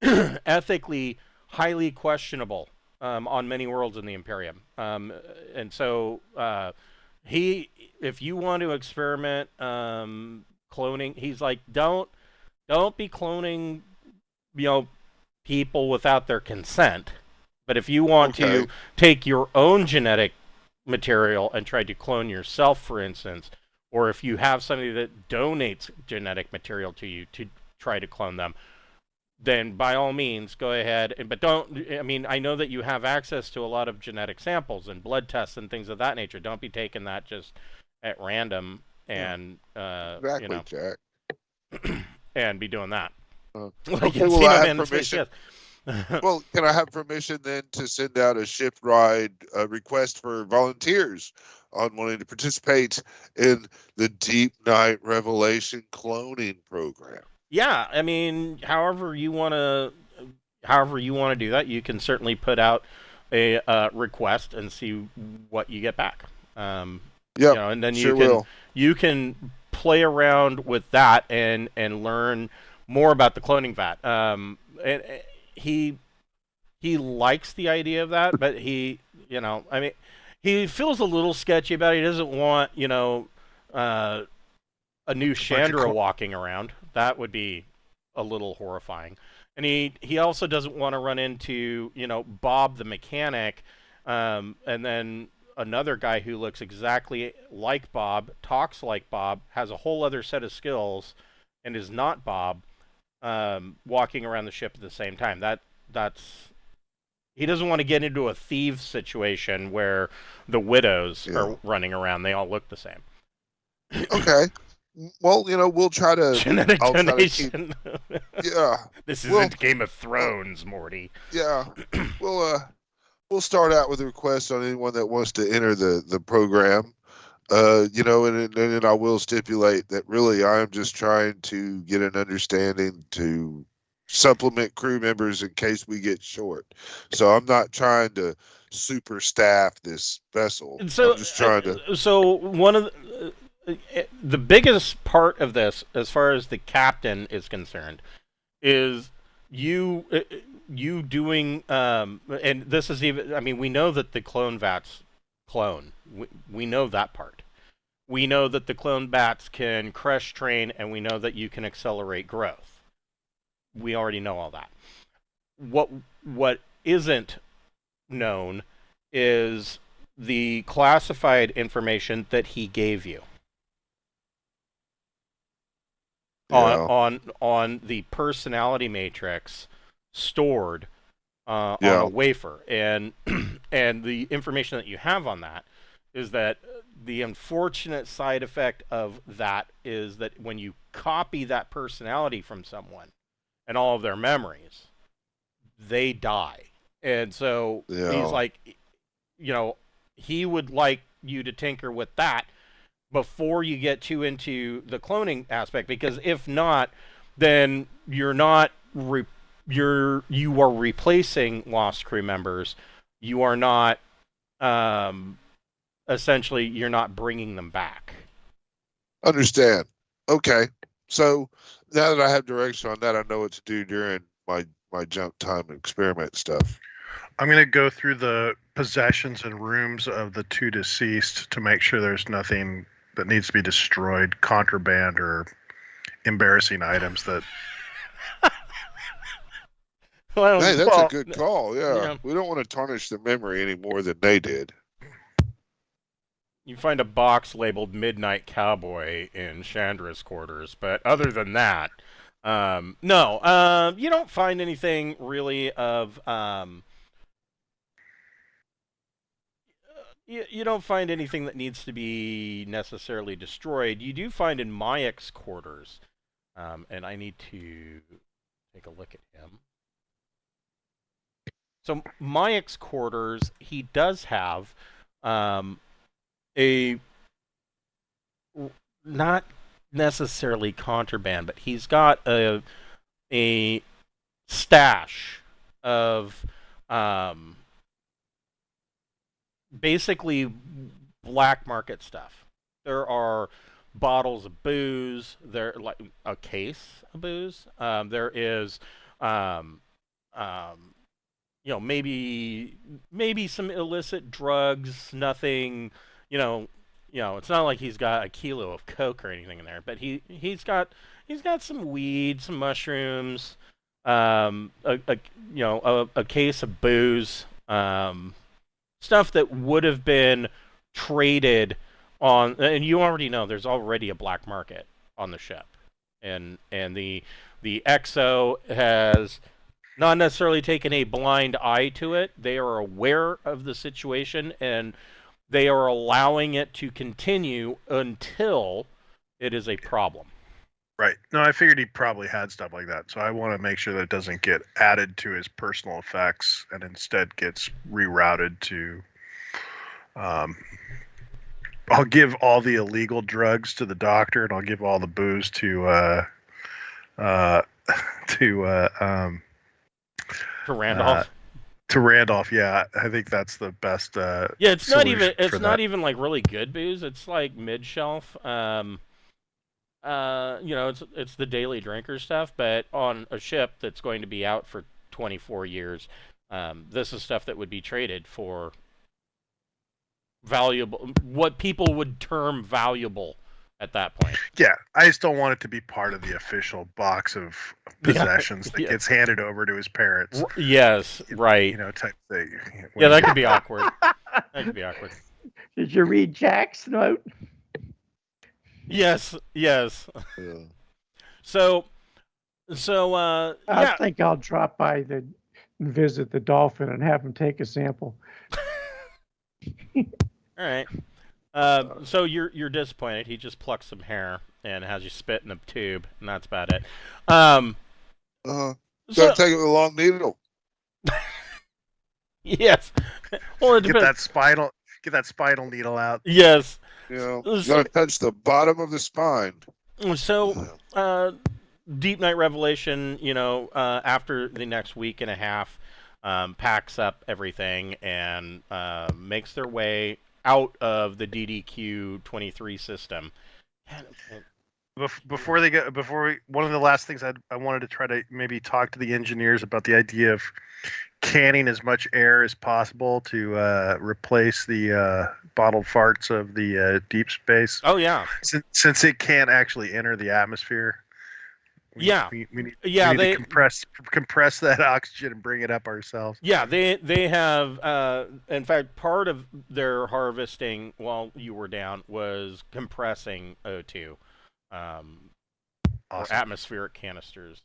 ethically highly questionable on many worlds in the Imperium, and so if you want to experiment cloning, he's like, don't be cloning, people without their consent. But if you want to take your own genetic material and try to clone yourself, for instance, or if you have somebody that donates genetic material to you to try to clone them, then by all means go ahead. But I know that you have access to a lot of genetic samples and blood tests and things of that nature. Don't be taking that just at random and exactly, Jack. and be doing that. Well, I have permission. Well, can I have permission then to send out a shift ride request for volunteers on wanting to participate in the Deepnight Revelation cloning program? Yeah, I mean, however you want to do that, you can certainly put out a request and see what you get back. And then you can play around with that and learn more about the cloning vat. He likes the idea of that, but he feels a little sketchy about it. He doesn't want a new Shandra walking around. That would be a little horrifying. And he also doesn't want to run into Bob the mechanic, and then another guy who looks exactly like Bob, talks like Bob, has a whole other set of skills, and is not Bob, walking around the ship at the same time. He doesn't want to get into a thieves situation where the widows are running around. They all look the same. Okay. Well, we'll try to... Genetic donation. Yeah. This isn't Game of Thrones, Morty. Yeah. We'll start out with a request on anyone that wants to enter the program. And I will stipulate that really I am just trying to get an understanding to supplement crew members in case we get short. So I'm not trying to super staff this vessel. So, I'm just trying to... So one of the biggest part of this, as far as the captain is concerned, is you doing, and this is even, I mean, we know that the clone vats clone. We know that part. We know that the clone bats can crush train, and we know that you can accelerate growth. We already know all that. What isn't known is the classified information that he gave you. On the personality matrix stored on a wafer, and the information that you have on that is that the unfortunate side effect of that is that when you copy that personality from someone and all of their memories, they die. And so he's like, he would like you to tinker with that before you get too into the cloning aspect, because if not, then you are replacing lost crew members. You are not essentially, you're not bringing them back. Understand. Okay. So now that I have direction on that, I know what to do during my jump time experiment stuff. I'm going to go through the possessions and rooms of the two deceased to make sure there's nothing that needs to be destroyed, contraband or embarrassing items that... Hey, that's a good call, yeah. We don't want to tarnish their memory any more than they did. You find a box labeled Midnight Cowboy in Chandra's quarters, but other than that, no, you don't find anything really of you don't find anything that needs to be necessarily destroyed. You do find in Miyek's quarters, and I need to take a look at him. So Miyek's quarters, he does have a not necessarily contraband, but he's got a stash of basically black market stuff. There are bottles of booze. There, like a case of booze. There is, maybe some illicit drugs. Nothing, it's not like he's got a kilo of coke or anything in there. But he's got some weed, some mushrooms, a case of booze. Stuff that would have been traded on, and you already know there's already a black market on the ship, and the XO has not necessarily taken a blind eye to it. They are aware of the situation, and they are allowing it to continue until it is a problem. Right. No, I figured he probably had stuff like that. So I want to make sure that it doesn't get added to his personal effects and instead gets rerouted to. I'll give all the illegal drugs to the doctor, and I'll give all the booze to Randolph. To Randolph, yeah, I think that's the best. Yeah, it's not even. It's not that. even like really good booze. It's like mid shelf. It's the daily drinker stuff, but on a ship that's going to be out for 24 years, this is stuff that would be traded for valuable, what people would term valuable at that point. Yeah, I just don't want it to be part of the official box of possessions that gets handed over to his parents. Yes, right. Type thing. Yeah, that could be awkward. That could be awkward. Did you read Jack's note? Yes. Yeah. So, I think I'll drop by and visit the dolphin and have him take a sample. All right. So you're disappointed. He just plucks some hair and has you spit in a tube, and that's about it. Gotta take it with a long needle. Yes. Well, it get that spinal needle out. Yes. Gotta touch the bottom of the spine. So, Deepnight Revelation, after the next week and a half, packs up everything and makes their way out of the DDQ-23 system. One of the last things I wanted to try to maybe talk to the engineers about the idea of canning as much air as possible to replace the bottled farts of the deep space. Oh yeah, since it can't actually enter the atmosphere. We need to compress that oxygen and bring it up ourselves. Yeah, they have. In fact, part of their harvesting while you were down was compressing O2, Awesome. or atmospheric canisters,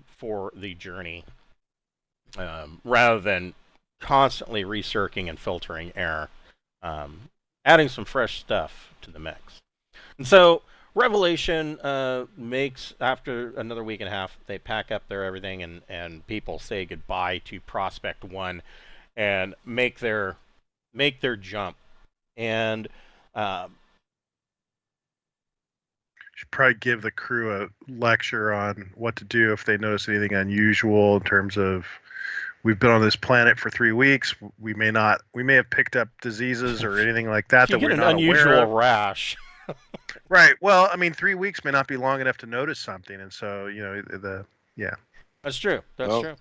for the journey, rather than constantly recirculating and filtering air, adding some fresh stuff to the mix. And so Revelation makes, after another week and a half, they pack up their everything, and people say goodbye to Prospect 1 and make their jump. And should probably give the crew a lecture on what to do if they notice anything unusual in terms of, we've been on this planet for 3 weeks. We may have picked up diseases or anything like that you that get we're an not unusual aware of. rash. Right. Well, I mean, 3 weeks may not be long enough to notice something, and so That's true. That's true.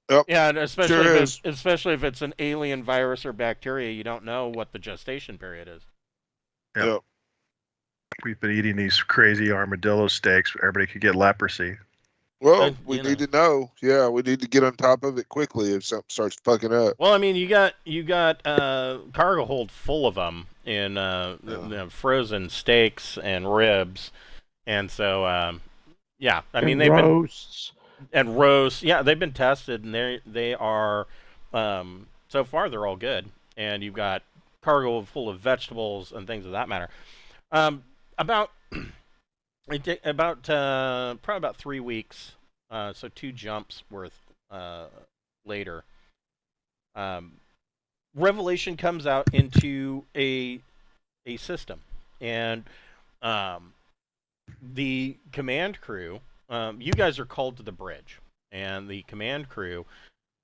Yep. Yeah, and especially Sure especially if it's an alien virus or bacteria, you don't know what the gestation period is. We've been eating these crazy armadillo steaks. Everybody could get leprosy. Well, we you need know. to know. Yeah, we need to get on top of it quickly if something starts fucking up. Well, I mean, you got cargo hold full of them in the frozen steaks and ribs, and so yeah, I mean And they've been roasts. and roast. Yeah, they've been tested, and they are so far they're all good. And you've got cargo full of vegetables and things of that matter. About probably about 3 weeks, so 2 jumps worth later. Revelation comes out into a system, and the command crew. You guys are called to the bridge, and the command crew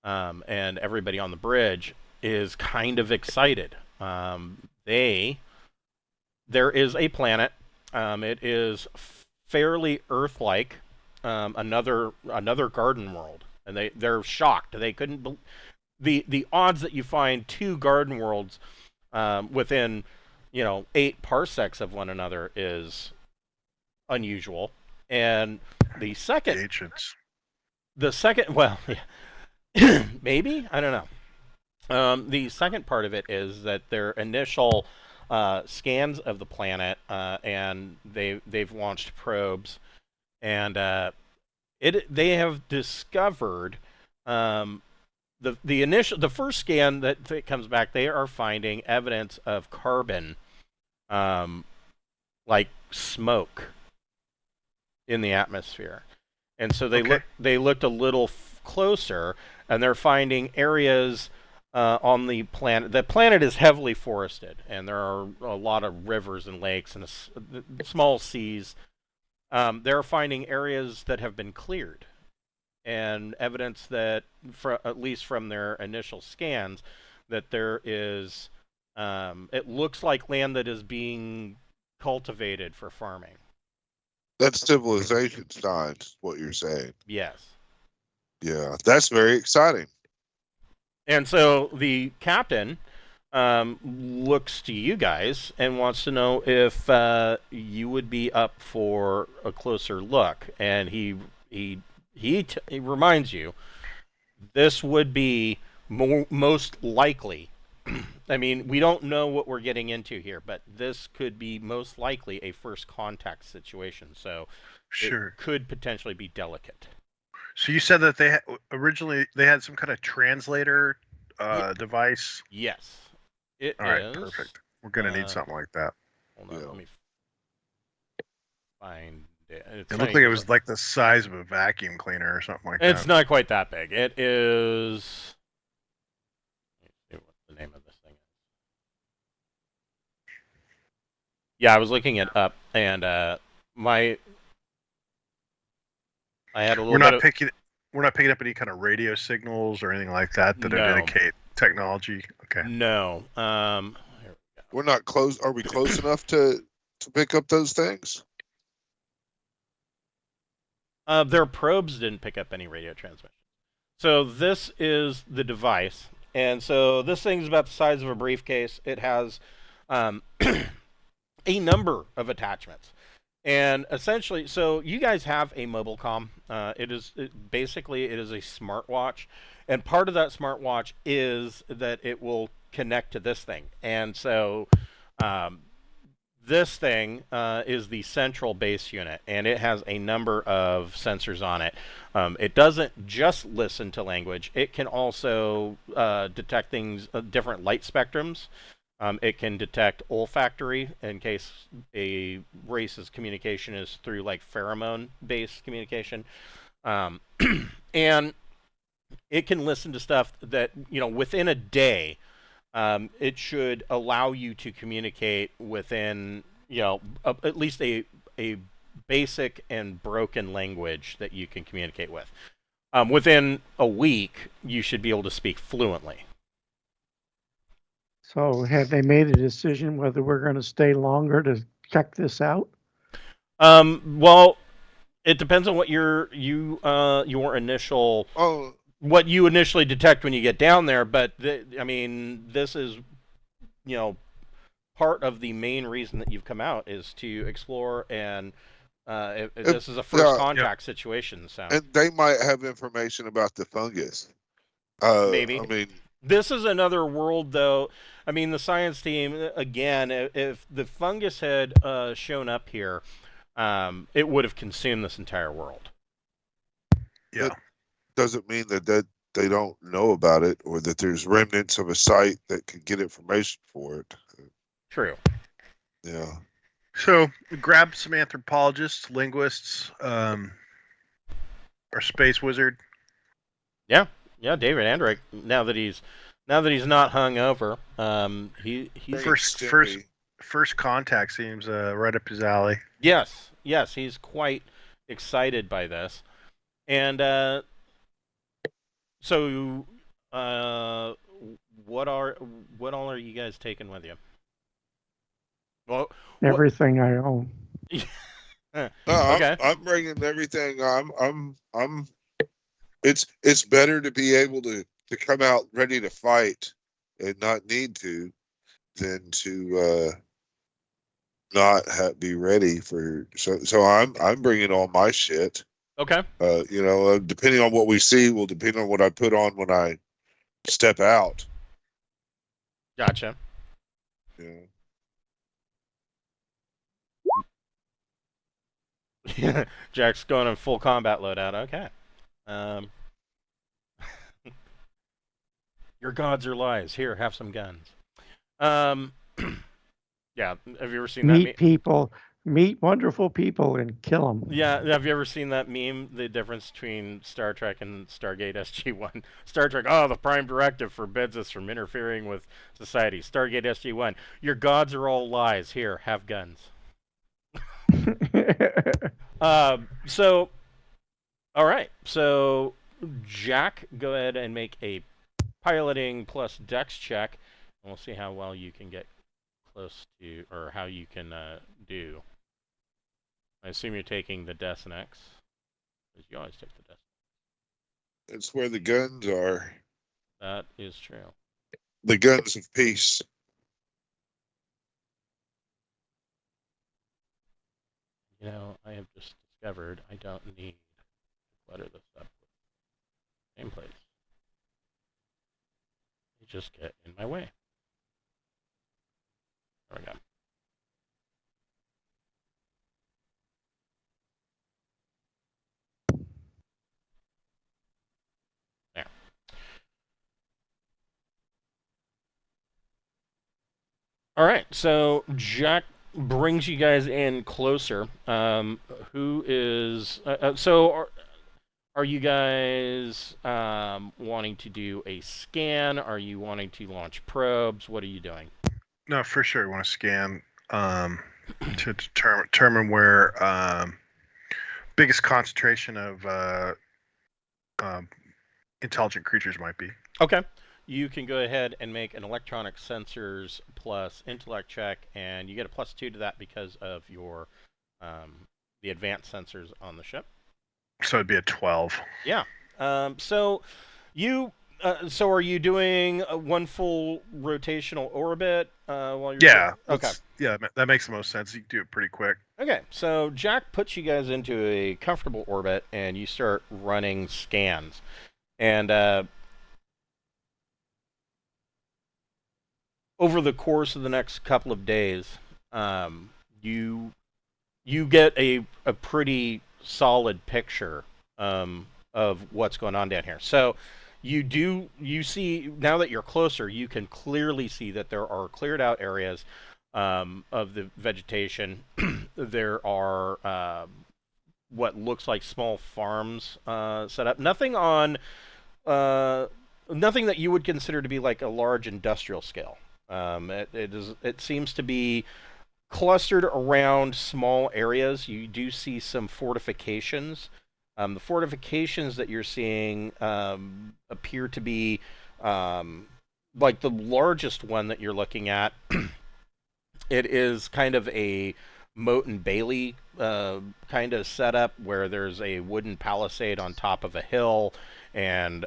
and everybody on the bridge is kind of excited. There is a planet. It is fairly Earth-like, another garden world, and they're shocked. They couldn't. The odds that you find two garden worlds within 8 parsecs of one another is unusual. And the second Agents. well, maybe, I don't know. The second part of it is that their initial scans of the planet, and they've launched probes, and they have discovered the first scan that comes back. They are finding evidence of carbon, like smoke, in the atmosphere, and so they looked a little closer, and they're finding areas on the planet. The planet is heavily forested, and there are a lot of rivers and lakes and small seas. They're finding areas that have been cleared, and evidence that, at least from their initial scans, that there is. It looks like land that is being cultivated for farming. That's civilization signs, what you're saying. Yes. Yeah, that's very exciting. And so the captain looks to you guys and wants to know if you would be up for a closer look. And he reminds you this would be most likely. I mean, we don't know what we're getting into here, but this could be most likely a first contact situation. So Sure. it could potentially be delicate. So you said that originally they had some kind of translator device. Yes. It All right, is. perfect. We're gonna need something like that. Hold on, Yeah. let me find it. It looked like it was like the size of a vacuum cleaner or something like that. It's not quite that big. It is. Let me see what the name of this thing is. Yeah, I was looking it up, and I had a little. We're not picking up any kind of radio signals or anything like that would indicate technology. Okay. No. Here we go. We're not close. Are we close enough to pick up those things? Their probes didn't pick up any radio transmission. So this is the device, and so this thing's about the size of a briefcase. It has a number of attachments, and essentially, so you guys have a mobile comm. It is a smartwatch, and part of that smartwatch is that it will connect to this thing, and so this thing is the central base unit, and it has a number of sensors on it. It doesn't just listen to language. It can also detect things, different light spectrums. It can detect olfactory in case a race's communication is through like pheromone-based communication. And it can listen to stuff that, within a day, it should allow you to communicate within, at least a basic and broken language that you can communicate with. Within a week, you should be able to speak fluently. So have they made a decision whether we're going to stay longer to check this out? Well, it depends on what your initial what you initially detect when you get down there. But this is part of the main reason that you've come out is to explore and This is a first contact situation, so and they might have information about the fungus. maybe. I mean, This is another world, though. I mean, the science team, again, if the fungus had shown up here, it would have consumed this entire world. Yeah. doesn't mean that they don't know about it or that there's remnants of a site that could get information for it. True. Yeah. So grab some anthropologists, linguists, or space wizard. Yeah, David Andrick. Now that he's not hungover, he's First contact seems right up his alley. Yes, he's quite excited by this, and so what all are you guys taking with you? Well, everything I own. No, okay. I'm bringing everything. I'm. It's better to be able to come out ready to fight and not need to than to not be ready for. So I'm bringing all my shit. Okay. Depending on what we see will depend on what I put on when I step out. Gotcha. Yeah. Jack's going in full combat loadout. Okay. Your gods are lies. Here, have some guns. Yeah. Have you ever seen that? Meet wonderful people and kill them. Yeah. Have you ever seen that meme? The difference between Star Trek and Stargate SG-1. Star Trek, the Prime Directive forbids us from interfering with society. Stargate SG-1, your gods are all lies. Here, have guns. So, all right. So, Jack, go ahead and make a piloting plus dex check, and we'll see how well you can get close to, or how you can do. I assume you're taking the Dex X, because you always take the Dex. It's where the guns are. That is true. The guns of peace. I have just discovered I don't need to clutter this up with nameplates. They just get in my way. There we go. There. All right, so Jack brings you guys in closer. Who is are you guys wanting to do a scan? Are you wanting to launch probes? What are you doing? No, for sure. We want to scan to determine where biggest concentration of intelligent creatures might be. Okay. You can go ahead and make an electronic sensors plus intellect check, and you get a +2 to that because of your the advanced sensors on the ship. So it'd be a 12. Yeah. So are you doing one full rotational orbit while you're? Yeah. Okay. Yeah, that makes the most sense. You can do it pretty quick. Okay. So Jack puts you guys into a comfortable orbit, and you start running scans, and over the course of the next couple of days, you get a pretty solid picture of what's going on down here. So you see, now that you're closer, you can clearly see that there are cleared out areas of the vegetation. There are what looks like small farms set up. Nothing that you would consider to be like a large industrial scale. It seems to be clustered around small areas. You do see some fortifications. The fortifications that you're seeing appear to be like the largest one that you're looking at. It is kind of a moat and bailey kind of setup where there's a wooden palisade on top of a hill, and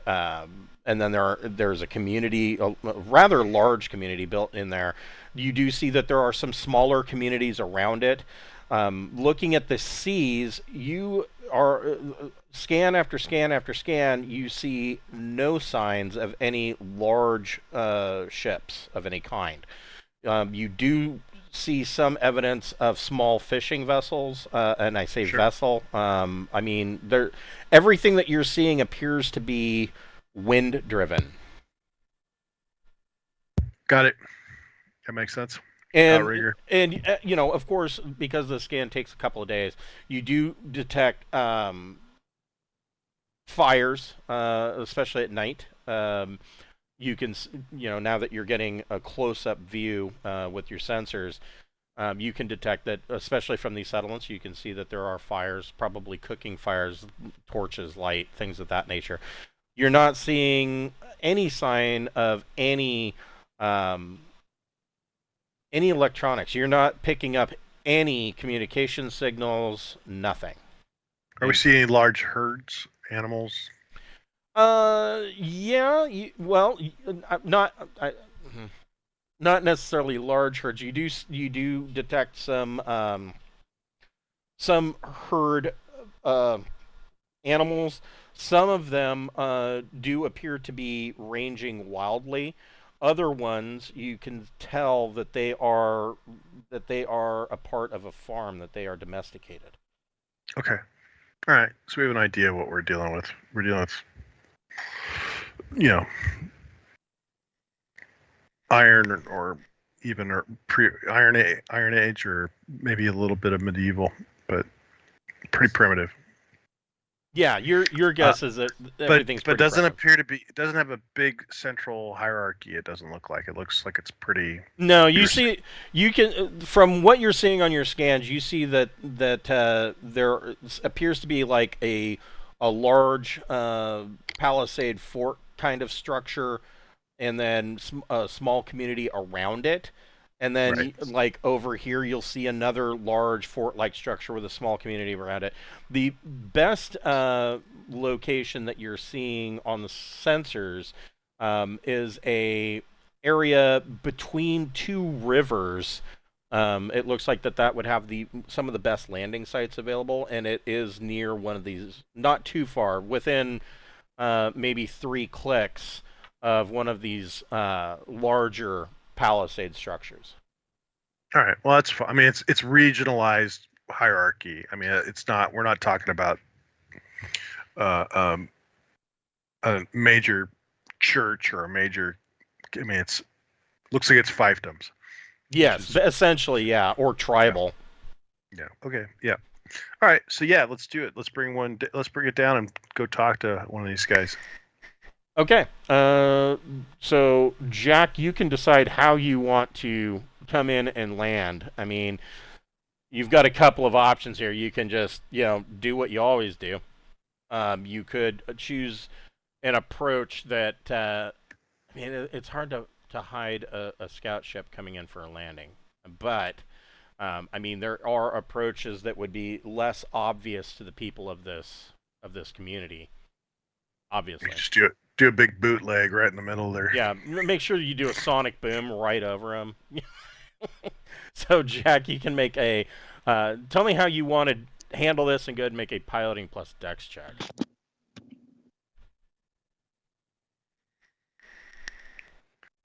then there's a community, a rather large community built in there. You do see that there are some smaller communities around it. Looking at the seas, you are scan after scan after scan. You see no signs of any large ships of any kind. You do see some evidence of small fishing vessels, and I say vessel. I mean, everything that you're seeing appears to be wind-driven. Got it. That makes sense. And you know, of course, because the scan takes a couple of days, you do detect fires, especially at night. You can, you know, now that you're getting a close-up view with your sensors, you can detect that, especially from these settlements, you can see that there are fires, probably cooking fires, torches, light, things of that nature. You're not seeing any sign of any electronics. You're not picking up any communication signals, nothing. Are we seeing large herds, animals? Yeah, not necessarily large herds. You do detect some herd animals. Some of them do appear to be ranging wildly. Other ones, you can tell that they are a part of a farm, that they are domesticated. Okay. All right. So we have an idea of what we're dealing with. We're dealing with, you know, iron or even Iron Age, or maybe a little bit of medieval, but pretty primitive. Yeah, your guess is that everything's but pretty doesn't primitive. appear to be. It doesn't have a big central hierarchy. It doesn't look like. It looks like it's pretty. No, you can from what you're seeing on your scans, you see that there appears to be like a large palisade fort kind of structure, and then a small community around it. And then, like, over here, you'll see another large fort-like structure with a small community around it. The best location that you're seeing on the sensors is a area between two rivers. It looks like that would have some of the best landing sites available, and it is near one of these, not too far, within maybe 3 clicks of one of these larger palisade structures. All right. Well, that's fine. I mean, it's regionalized hierarchy. I mean, it's not. We're not talking about a major church or a major. I mean, looks like it's fiefdoms. Yes, essentially, yeah, or tribal. Yeah. Okay. Yeah. All right. So yeah, let's do it. Let's bring it down and go talk to one of these guys. Okay. So Jack, you can decide how you want to come in and land. I mean, you've got a couple of options here. You can just, do what you always do. You could choose an approach that, it's hard to hide a scout ship coming in for a landing. But, there are approaches that would be less obvious to the people of this community. Obviously. You just do a big bootleg right in the middle there. Yeah, make sure you do a sonic boom right over them. So, Jack, you can make a... tell me how you want to handle this, and go ahead and make a piloting plus dex check.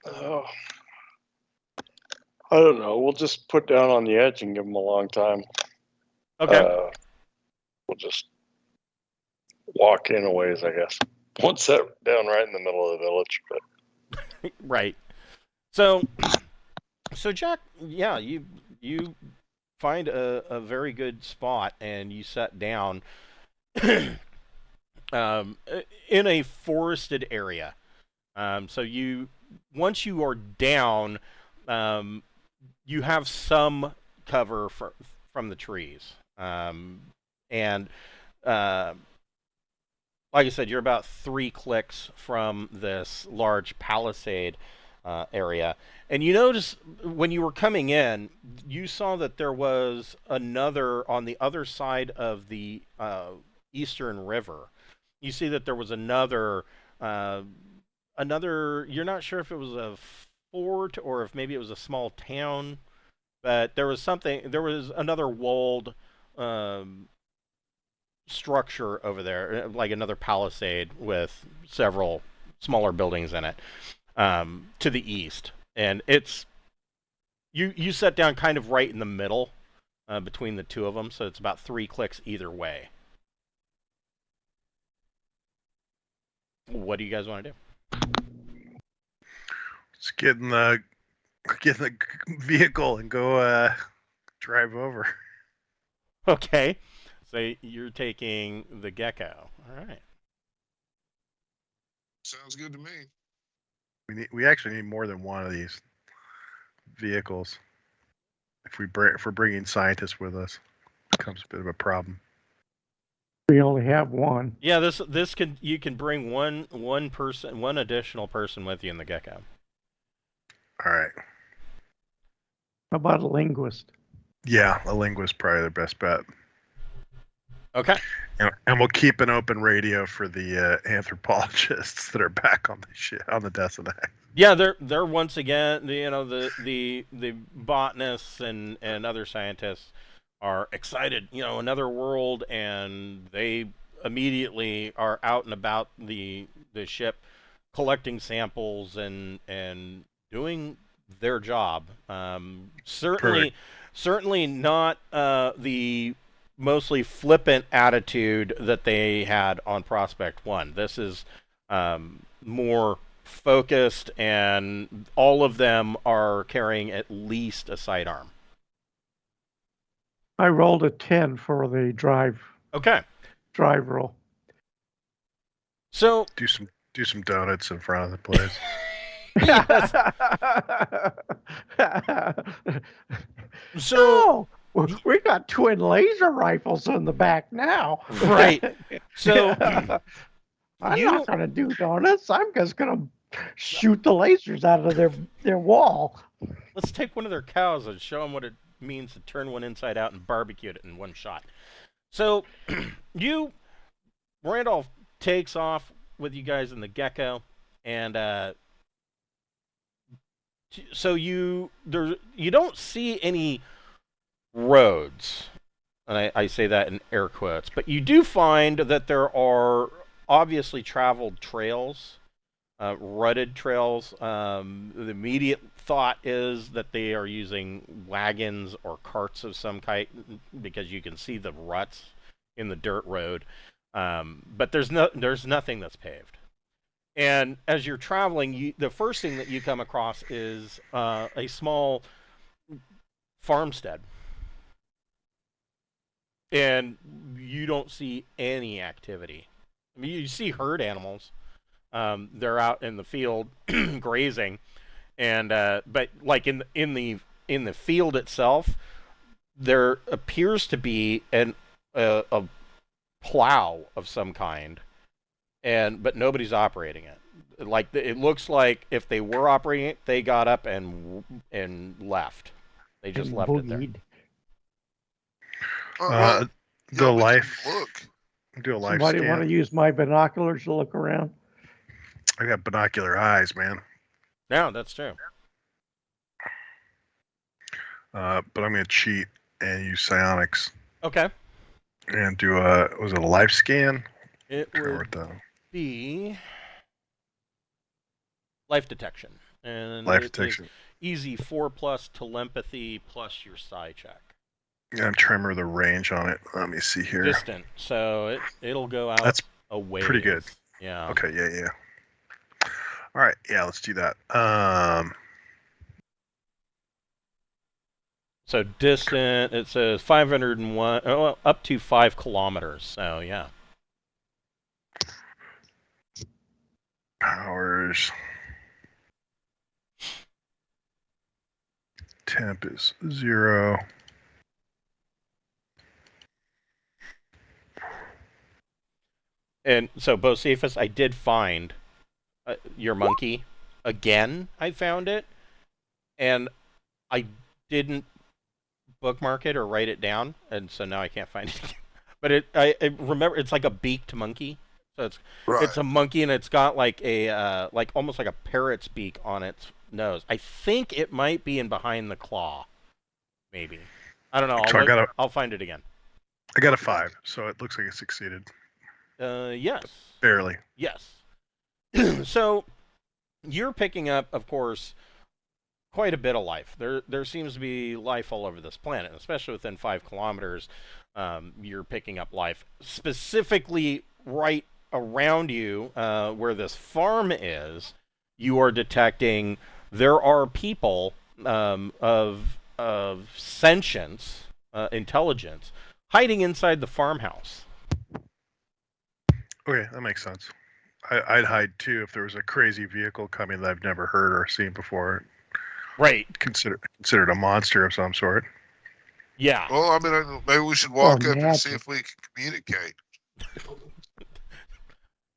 Oh, I don't know. We'll just put down on the edge and give them a long time. Okay. We'll just walk in a ways, I guess. Won't sit down right in the middle of the village, but right. So Jack, yeah, you find a very good spot, and you set down in a forested area. So once you are down, you have some cover from the trees, and like I said, you're about 3 clicks from this large palisade area. And you notice when you were coming in, you saw that there was another, on the other side of the eastern river. You see that there was another, you're not sure if it was a fort or if maybe it was a small town. but there was another walled structure over there, like another palisade with several smaller buildings in it, to the east. And you set down kind of right in the middle, between the two of them, so it's about 3 clicks either way. What do you guys want to do? Let's get in the vehicle and go drive over. Okay, so you're taking the Gecko. All right. Sounds good to me. We actually need more than one of these vehicles. If we're bringing scientists with us, it becomes a bit of a problem. We only have one. Yeah, you can bring one additional person with you in the Gecko. All right. How about a linguist? Yeah, a linguist probably the best bet. Okay. And we'll keep an open radio for the anthropologists that are back on the Decimac. Yeah, they're once again, the botanists and other scientists are excited. Another world, and they immediately are out and about the ship, collecting samples and doing their job. Certainly not the mostly flippant attitude that they had on Prospect 1. This is more focused, and all of them are carrying at least a sidearm. I rolled a 10 for the drive. Okay. Drive roll. So do some donuts in front of the place. So we got twin laser rifles in the back now. Right. So I'm not going to do donuts. I'm just going to shoot the lasers out of their wall. Let's take one of their cows and show them what it means to turn one inside out and barbecue it in one shot. So Randolph takes off with you guys in the Gecko, and so you don't see any roads, and I say that in air quotes, but you do find that there are obviously traveled trails, rutted trails. The immediate thought is that they are using wagons or carts of some kind, because you can see the ruts in the dirt road, but there's nothing that's paved. And as you're traveling, the first thing that you come across is a small farmstead. And you don't see any activity. I mean, you see herd animals. They're out in the field grazing, and but like in the field itself, there appears to be a plow of some kind, but nobody's operating it. Like, it looks like if they were operating it, they got up and left. They just left it there. Do a life Somebody scan. want to use my binoculars to look around? I got binocular eyes, man. No, that's true. But I'm going to cheat and use psionics. Okay. And do was it a life scan? It would be life detection. And life detection. Easy 4+ telepathy plus your psi check. Yeah, I'm trying to remember the range on it. Let me see here. Distant, so it'll go out. That's a ways. Pretty good. Yeah. Okay. Yeah. All right. Yeah. Let's do that. So distant. It says 501, up to 5 kilometers. So yeah. Powers. Temp is 0. And so, Bocephus, I did find your monkey again. I found it, and I didn't bookmark it or write it down, and so now I can't find it. But I remember it's like a beaked monkey. So it's a monkey, and it's got like a almost like a parrot's beak on its nose. I think it might be in behind the claw. maybe. I don't know. I'll find it again. I got a 5, so it looks like it succeeded. Yes. Barely. Yes. So you're picking up, of course, quite a bit of life. There seems to be life all over this planet, especially within 5 kilometers. You're picking up life. Specifically right around you, where this farm is, you are detecting there are people of sentience, intelligence, hiding inside the farmhouse. Okay, that makes sense. I'd hide too if there was a crazy vehicle coming that I've never heard or seen before. Right. Considered a monster of some sort. Yeah. Well, I mean, maybe we should walk up and see if we can communicate.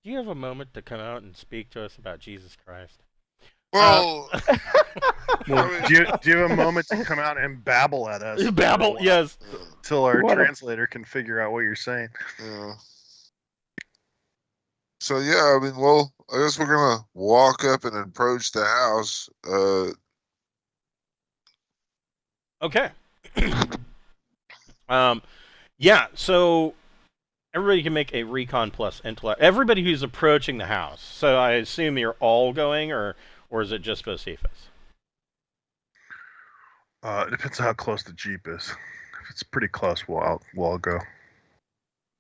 Do you have a moment to come out and speak to us about Jesus Christ? Well, do you have a moment to come out and babble at us? Babble, yes. Till our translator can figure out what you're saying. Yeah. So yeah, I mean, well, I guess we're gonna walk up and approach the house. Okay. Yeah. So everybody can make a recon plus intellect. Everybody who's approaching the house. So I assume you're all going, or is it just Bocephus? It depends on how close the Jeep is. If it's pretty close, we'll all go.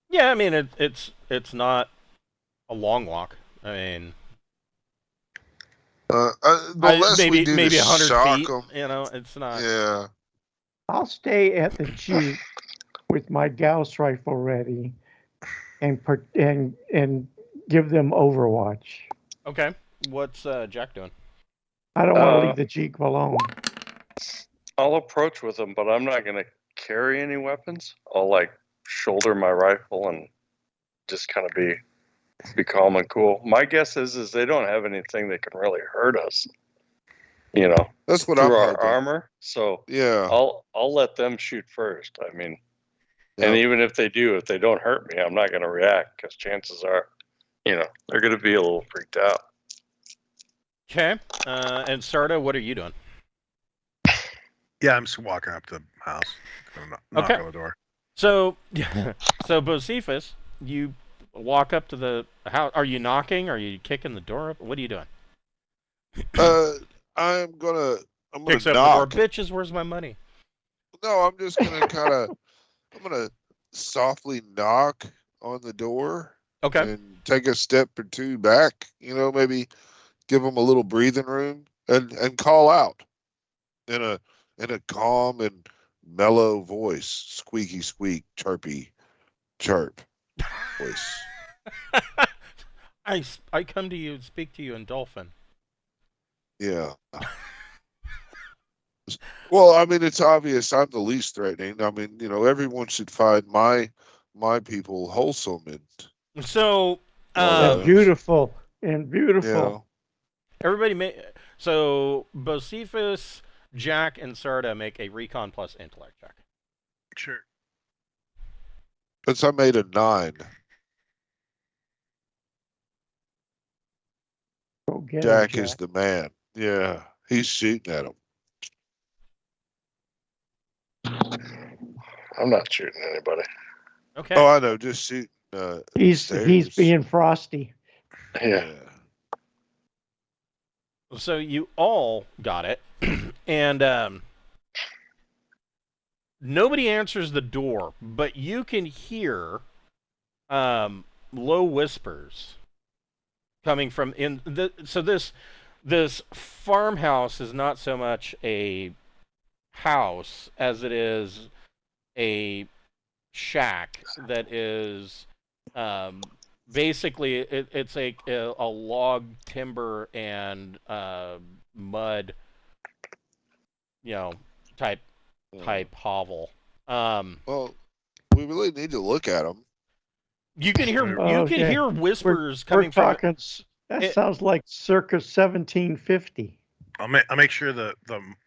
Yeah, I mean it's not a long walk. I mean, maybe 100 feet. Them. You know, it's not. Yeah. I'll stay at the Jeep with my Gauss rifle ready, and give them overwatch. Okay. What's Jack doing? I don't want to leave the Jeep alone. I'll approach with them, but I'm not going to carry any weapons. I'll shoulder my rifle and just kind of be calm and cool. My guess is they don't have anything that can really hurt us. You know, that's what through I'm our armor. So yeah, I'll let them shoot first. I mean, and even if they don't hurt me, I'm not going to react because chances are, they're going to be a little freaked out. Okay. And Sarda, what are you doing? Yeah, I'm just walking up to the house. Knock on the door. So Bocephus, you walk up to the house. Are you knocking? Are you kicking the door up? What are you doing? I'm gonna Kicks knock. Up the door. Bitches, where's my money? No, I'm just gonna I'm gonna softly knock on the door. Okay. And take a step or two back. Maybe give them a little breathing room and call out in a calm and mellow voice, squeaky squeak, chirpy chirp voice. I come to you and speak to you in Dolphin. Yeah. Well, I mean, it's obvious I'm the least threatening. I mean, everyone should find my people wholesome and so beautiful. Yeah. Everybody so Bocephus, Jack, and Sarda make a recon plus intellect check. Sure. Since I made a 9. Jack is the man. Yeah, he's shooting at him. I'm not shooting anybody. Okay. Oh, I know. Just shooting. He's being frosty. Yeah. So you all got it, and nobody answers the door, but you can hear low whispers coming from in the. So this farmhouse is not so much a house as it is a shack that is basically it's a log, timber, and mud, type hovel. Well, we really need to look at them. You can hear whispers coming from. That sounds like circa 1750. I'll make sure the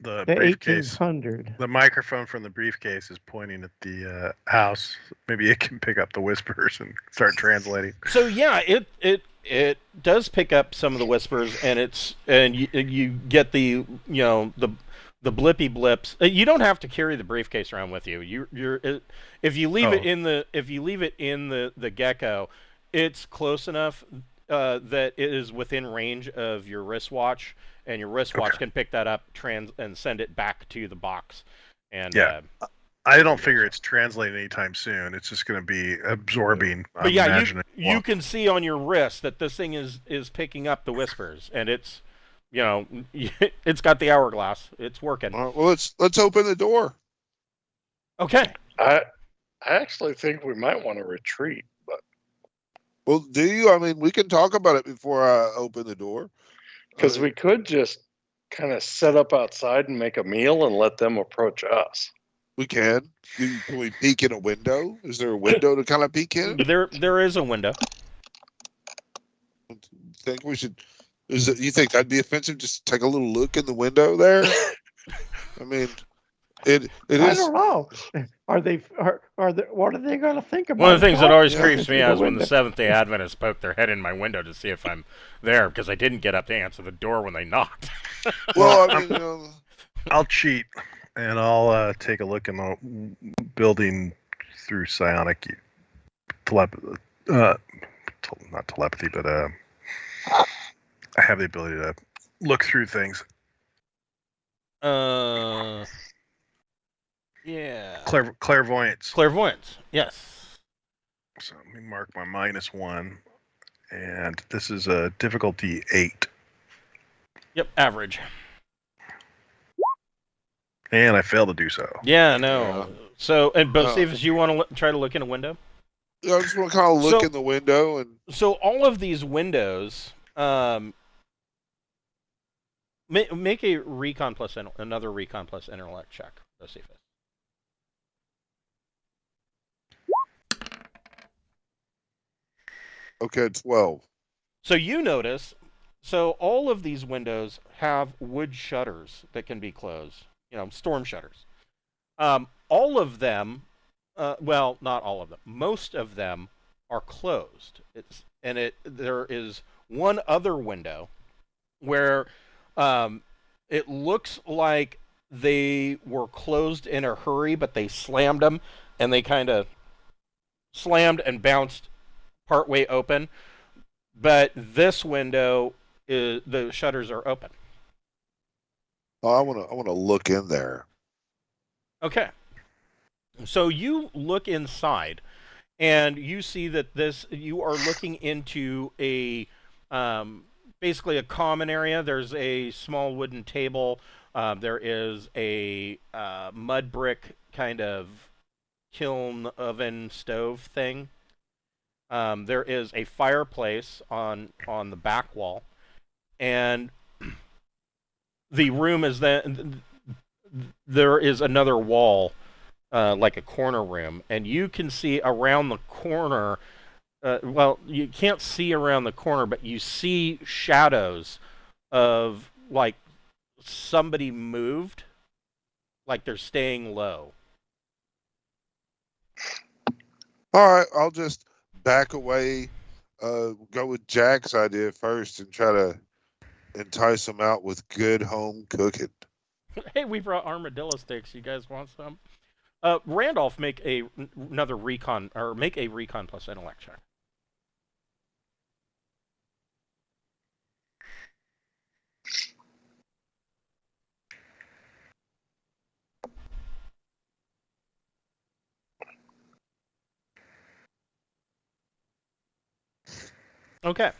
briefcase, 1800. the microphone from the briefcase is pointing at the house. Maybe it can pick up the whispers and start translating. So yeah, it does pick up some of the whispers, and you get the the blippy blips. You don't have to carry the briefcase around with you. If you leave it in the gecko, it's close enough that it is within range of your wristwatch, and your wristwatch can pick that up, and send it back to the box. And I don't figure it's translating anytime soon. It's just going to be absorbing. But you can see on your wrist that this thing is picking up the whispers, and it's, it's got the hourglass. It's working. Well, let's open the door. Okay. I actually think we might want to retreat, but. Well, do you? I mean, we can talk about it before I open the door. Because we could just kind of set up outside and make a meal and let them approach us. We can. Can we peek in a window? Is there a window to kind of peek in? There is a window. Think we should? You think that'd be offensive? Just take a little look in the window there. I mean, it is. I don't know. What are they going to think about? One of the things that always creeps me out is when the Seventh-day Adventists poke their head in my window to see if I'm there, because I didn't get up to answer the door when they knocked. Well, I mean, I'll cheat, and I'll take a look in the building through psionic telepathy. Not telepathy, but I have the ability to look through things. Yeah. Clairvoyance. Clairvoyance, yes. So let me mark my -1, and this is a difficulty 8. Yep, average. And I failed to do so. Yeah, no. So, but see if you want to try to look in a window. Yeah, I just want to kind of look in the window and. So all of these windows, make a recon plus another recon plus intellect check. Let's see if it's. Okay, 12. So you notice, all of these windows have wood shutters that can be closed. Storm shutters. All of them, well, not all of them. Most of them are closed. There is one other window where it looks like they were closed in a hurry, but they slammed them, and they kind of slammed and bounced partway open. But this window, the shutters are open. Oh, I want to look in there. Okay. So you look inside, and you see that you are looking into a basically a common area. There's a small wooden table. There is a mud brick kind of kiln oven stove thing. There is a fireplace on the back wall, and the room is there is another wall, like a corner room, and you can see around the corner. Well, you can't see around the corner, but you see shadows of like somebody moved, like they're staying low. All right, I'll just back away, go with Jack's idea first and try to entice them out with good home cooking. Hey, we brought armadillo steaks. You guys want some? Randolph, make another recon, or make a recon plus intellect check. Okay.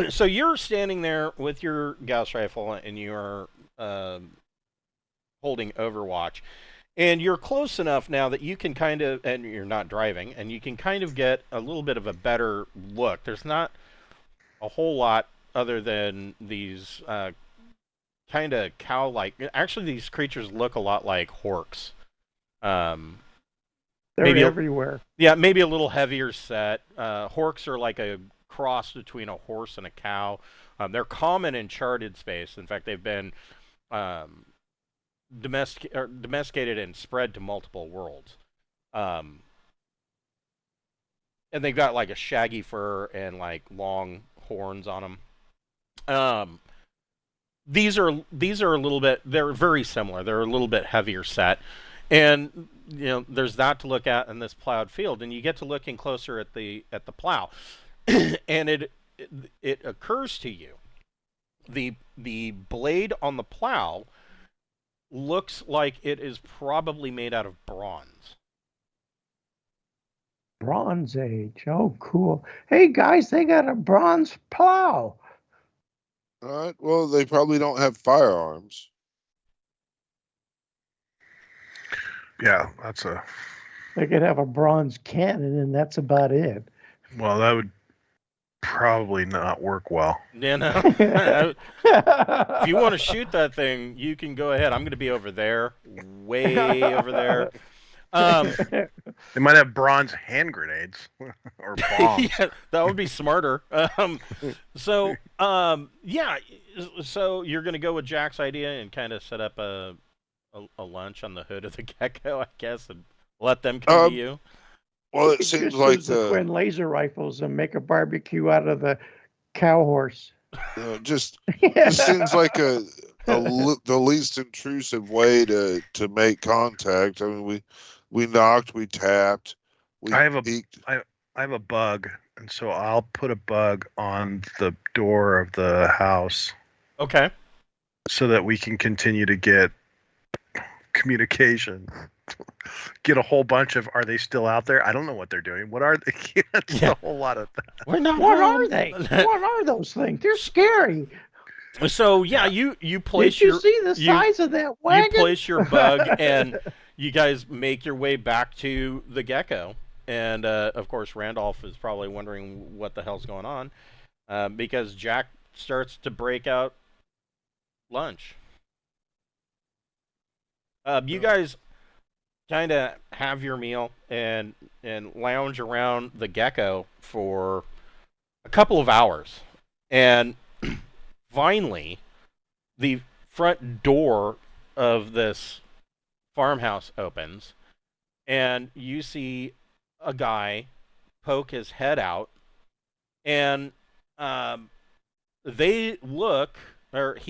So you're standing there with your Gauss rifle, and you're holding Overwatch. And you're close enough now that you can kind of, and you're not driving, and you can kind of get a little bit of a better look. There's not a whole lot other than these kind of cow-like. Actually, these creatures look a lot like horks. They're maybe everywhere. Yeah, maybe a little heavier set. Horks are like a cross between a horse and a cow. They're common in charted space. In fact, they've been domesticated and spread to multiple worlds. And they've got like a shaggy fur and like long horns on them. these are a little bit. They're very similar. They're a little bit heavier set, and there's that to look at in this plowed field, and you get to looking closer at the plow, and it occurs to you the blade on the plow looks like it is probably made out of bronze. Bronze Age. Oh, cool. Hey, guys, they got a bronze plow. All right. Well, they probably don't have firearms. Yeah, They could have a bronze cannon, and that's about it. well, that would probably not work well. Yeah, no. If you want to shoot that thing, you can go ahead. I'm going to be over there, way over there. They might have bronze hand grenades or bombs. Yeah, that would be smarter. So you're going to go with Jack's idea and kind of set up a lunch on the hood of the Gecko, I guess, and let them come to you. Well, You it could seems just like use the twin laser rifles and make a barbecue out of the cow horse. just seems like the least intrusive way to make contact. I mean, we knocked, we tapped, we I have a peeked. I have a bug, and so I'll put a bug on the door of the house Okay. so that we can continue to get communication. Get a whole bunch of, are they still out there? I don't know what they're doing. What are they? It's Yeah. a whole lot of that. We're not. What are they? What are those things? They're scary. So yeah, you place Did you your see the size of that wagon? you place your bug and you guys make your way back to the Gecko. And of course, Randolph is probably wondering what the hell's going on because Jack starts to break out lunch. You guys kind of have your meal and lounge around the Gecko for a couple of hours, and finally, the front door of this farmhouse opens, and you see a guy poke his head out, and he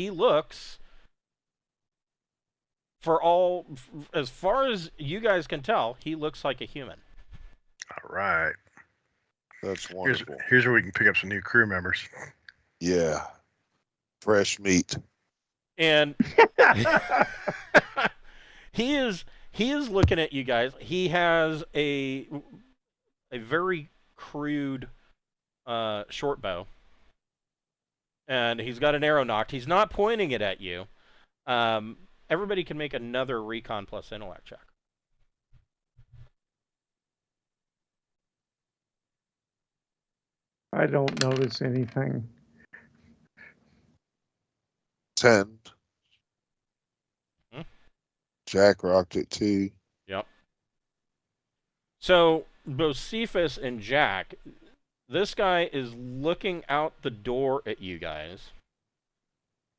looks, as far as you guys can tell, he looks like a human. All right. That's wonderful. Here's where we can pick up some new crew members. Yeah, fresh meat. And he is looking at you guys. He has a very crude short bow, and he's got an arrow nocked. He's not pointing it at you. Everybody can make another recon plus intellect check. I don't notice anything. 10. Hmm? Jack rocked it too. Yep. So Bocephus and Jack, this guy is looking out the door at you guys,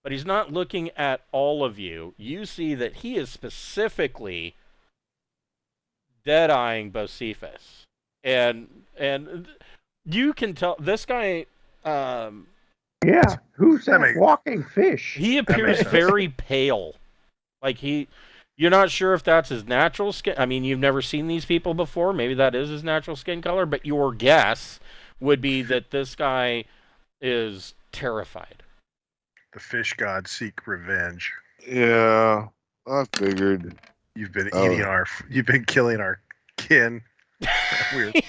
but he's not looking at all of you. You see that he is specifically dead-eyeing Bocephus, and you can tell this guy. Yeah, who's that makes- walking fish? He appears sense. very pale, like you're not sure if that's his natural skin. I mean, you've never seen these people before. Maybe that is his natural skin color, but your guess would be that this guy is terrified. The fish gods seek revenge. Yeah, I figured. You've been you've been killing our kin.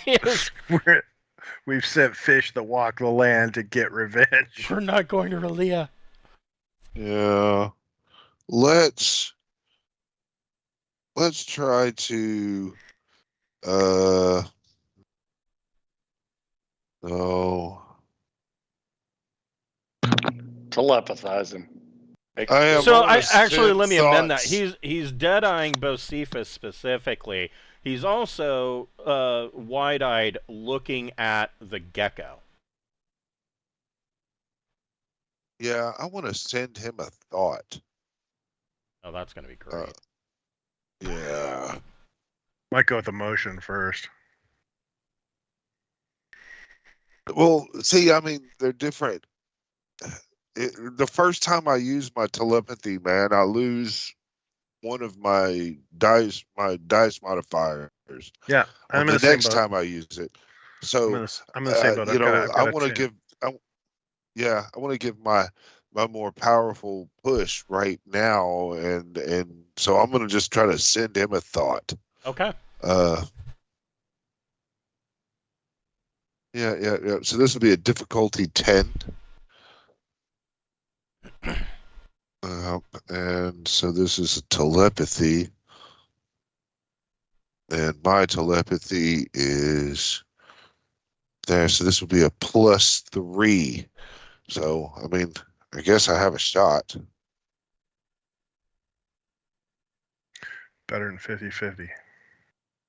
Yes. We've sent fish that walk the land to get revenge. We're not going to Relia. Yeah, let's try to. No. Telepathize him. So let me amend that. He's dead-eyeing Bocephus specifically. He's also wide-eyed looking at the Gecko. Yeah, I want to send him a thought. Oh, that's going to be great. Yeah. Might go with emotion first. Well, see, I mean, they're different. the first time I use my telepathy, man, I lose one of my dice modifiers. Yeah, On I'm in the the same next boat. time I use it. So I'm in the same boat. you know, I've I got a want to chance. I want to give my more powerful push right now, and so I'm gonna just try to send him a thought. Okay. Yeah. So this will be a difficulty 10. And so this is telepathy. And my telepathy is there. So this will be a +3. So, I mean, I guess I have a shot. Better than 50-50.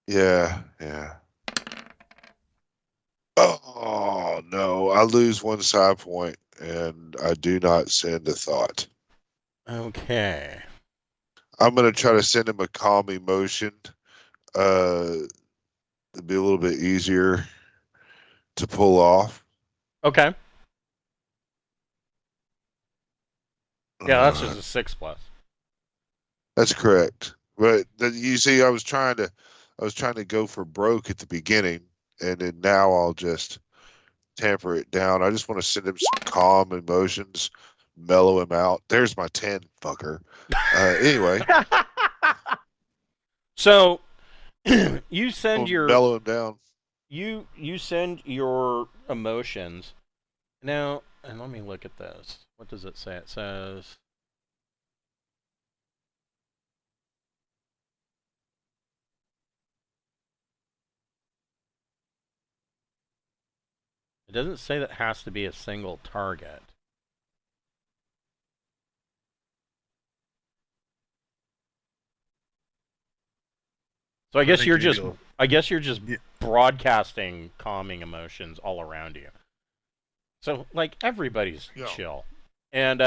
Yeah. Oh, no. I lose 1 side point, and I do not send a thought. Okay. I'm going to try to send him a calm emotion. It'd be a little bit easier to pull off. Okay. Yeah, that's just a 6+. That's correct. But you see, I was trying to go for broke at the beginning, and then now I'll just tamper it down. I just want to send him some calm emotions, mellow him out. There's my 10, fucker. Anyway, So you send your mellow him down. you send your emotions now, and let me look at this. What does it say? It says it doesn't say that it has to be a single target. So I guess you're just broadcasting calming emotions all around you. So like everybody's chill. And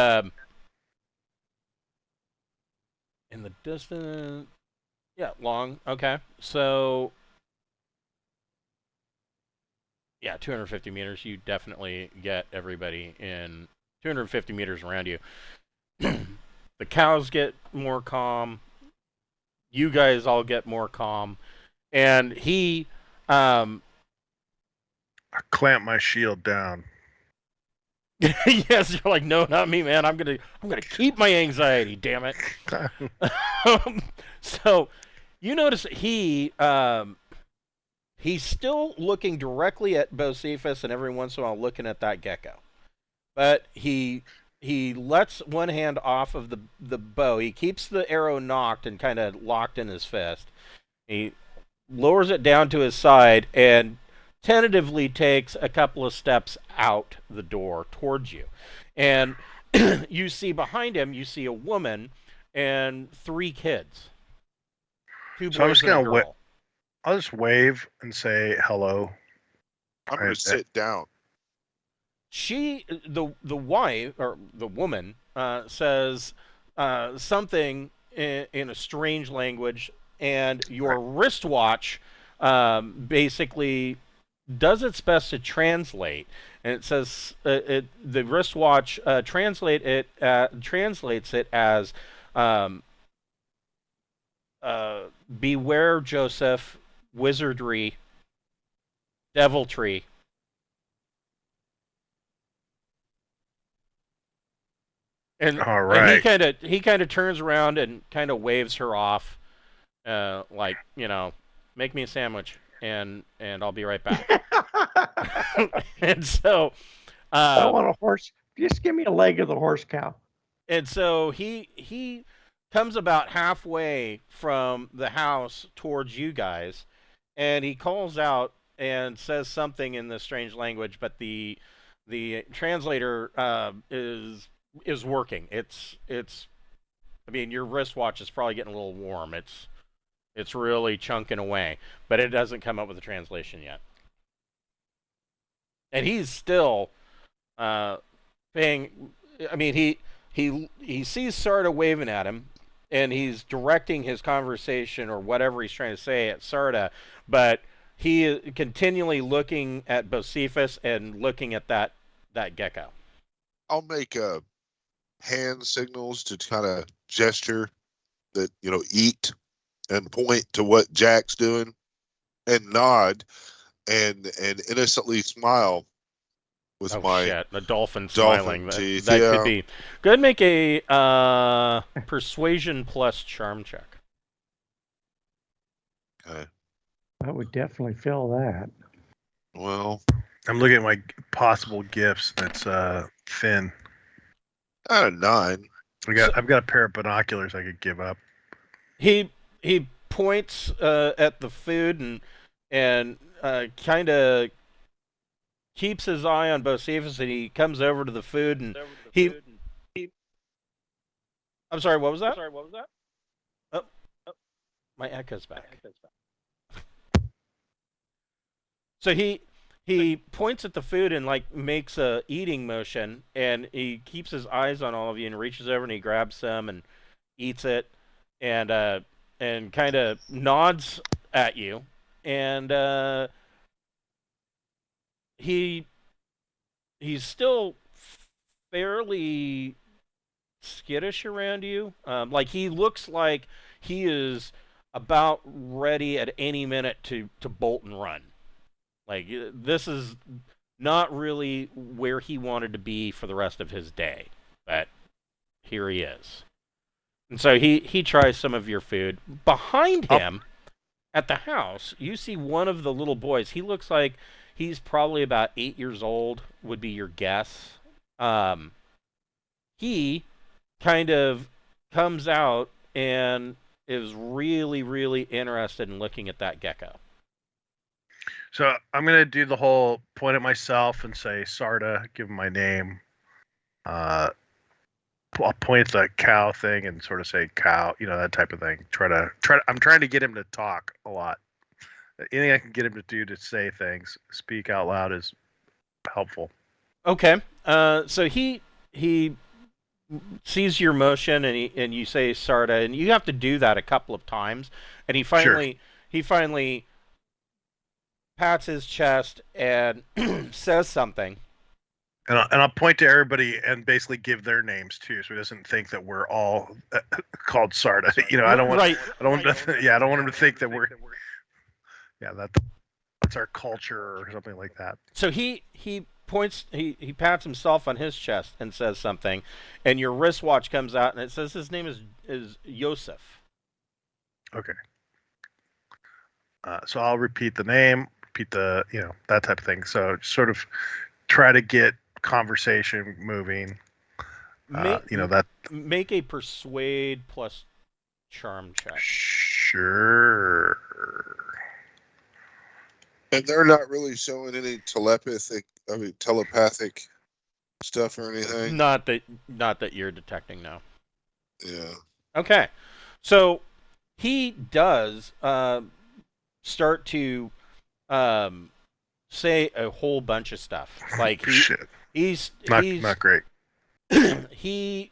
in the distance, yeah, long. Okay. So yeah, 250 meters, you definitely get everybody in 250 meters around you. The cows get more calm. You guys all get more calm. And he I clamp my shield down. yes, you're like, no, not me, man. I'm gonna keep my anxiety, damn it. So you notice he's still looking directly at Bocephus and every once in a while looking at that gecko. But he lets one hand off of the bow. He keeps the arrow knocked and kind of locked in his fist. He lowers it down to his side and tentatively takes a couple of steps out the door towards you. And you see behind him, you see a woman and 3 kids. 2 boys and a girl. I'll just wave and say hello. I'm going to sit down. The wife, or the woman, says something in a strange language, and your wristwatch basically does its best to translate. And it says the wristwatch translates it as beware, Joseph, wizardry, deviltry. And, all right. And he kind of turns around and kind of waves her off, like, you know, make me a sandwich and I'll be right back. And so I want a horse. Just give me a leg of the horse cow. And so he comes about halfway from the house towards you guys, and he calls out and says something in this strange language, but the translator is working. It's I mean, your wristwatch is probably getting a little warm. It's really chunking away, but it doesn't come up with a translation yet. And he's still paying. I mean, he sees Sarda waving at him, and he's directing his conversation or whatever he's trying to say at Sarda, but he is continually looking at Bocephus and looking at that gecko. I'll make hand signals to kind of gesture that, eat and point to what Jack's doing and nod and innocently smile with my shit, a dolphin smiling. teeth. That could be. Go ahead and make a persuasion plus charm check. Okay. I would definitely fill that. Well, I'm looking at my possible gifts. That's Finn. out of 9. I've got a pair of binoculars I could give up. He points at the food and kind of keeps his eye on Bocephus, and he comes over to the food and he. I'm sorry. What was that? Oh, my echo's back. So he points at the food and like makes a eating motion, and he keeps his eyes on all of you and reaches over and he grabs some and eats it, and kind of nods at you, and he's still fairly skittish around you. Like he looks like he is about ready at any minute to bolt and run. Like this is not really where he wanted to be for the rest of his day, but here he is. And so he tries some of your food. Behind him, at the house, you see one of the little boys. He looks like he's probably about 8 years old, would be your guess. He kind of comes out and is really, really interested in looking at that gecko. So I'm going to do the whole point at myself and say Sarda, give him my name. I'll point at the cow thing and sort of say cow, that type of thing. I'm trying to get him to talk a lot. Anything I can get him to do to say things, speak out loud is helpful. Okay. So he sees your motion and you say Sarda, and you have to do that a couple of times, and he finally pats his chest and says something. And I'll point to everybody and basically give their names too, so he doesn't think that we're all called Sarda. I don't want him to think that we're. Yeah, that's our culture or something like that. So he points, he pats himself on his chest and says something, and your wristwatch comes out and it says his name is Yosef. Okay. So I'll repeat the name, repeat the that type of thing. So sort of try to get conversation moving. Make a persuade plus charm check. Sure. And they're not really showing any telepathic stuff or anything. Not that you're detecting now. Yeah. Okay. So he does start to say a whole bunch of stuff. Like he's not great. He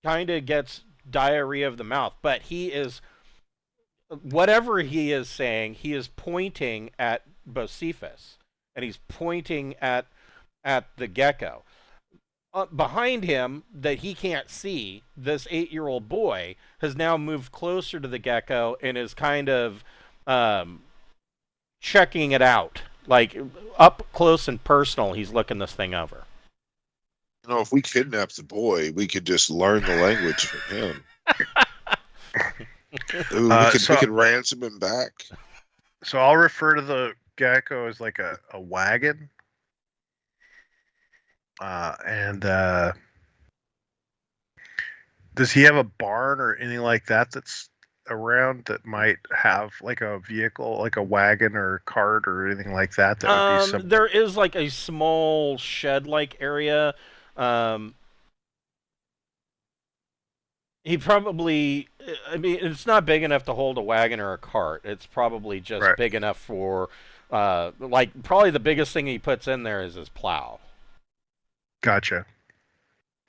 kind of gets diarrhea of the mouth, but he is, whatever he is saying, he is pointing at Bocephus, and he's pointing at the gecko. Behind him, that he can't see, this 8-year-old boy has now moved closer to the gecko and is kind of checking it out. Like, up close and personal, he's looking this thing over. If we kidnap the boy, we could just learn the language from him. Ooh, we could ransom him back. So I'll refer to the gecko as like a wagon. And does he have a barn or anything like that that's around that might have like a vehicle, like a wagon or a cart or anything like that? That would be there is like a small shed-like area. He probably, it's not big enough to hold a wagon or a cart. It's probably just big enough for, probably the biggest thing he puts in there is his plow. Gotcha.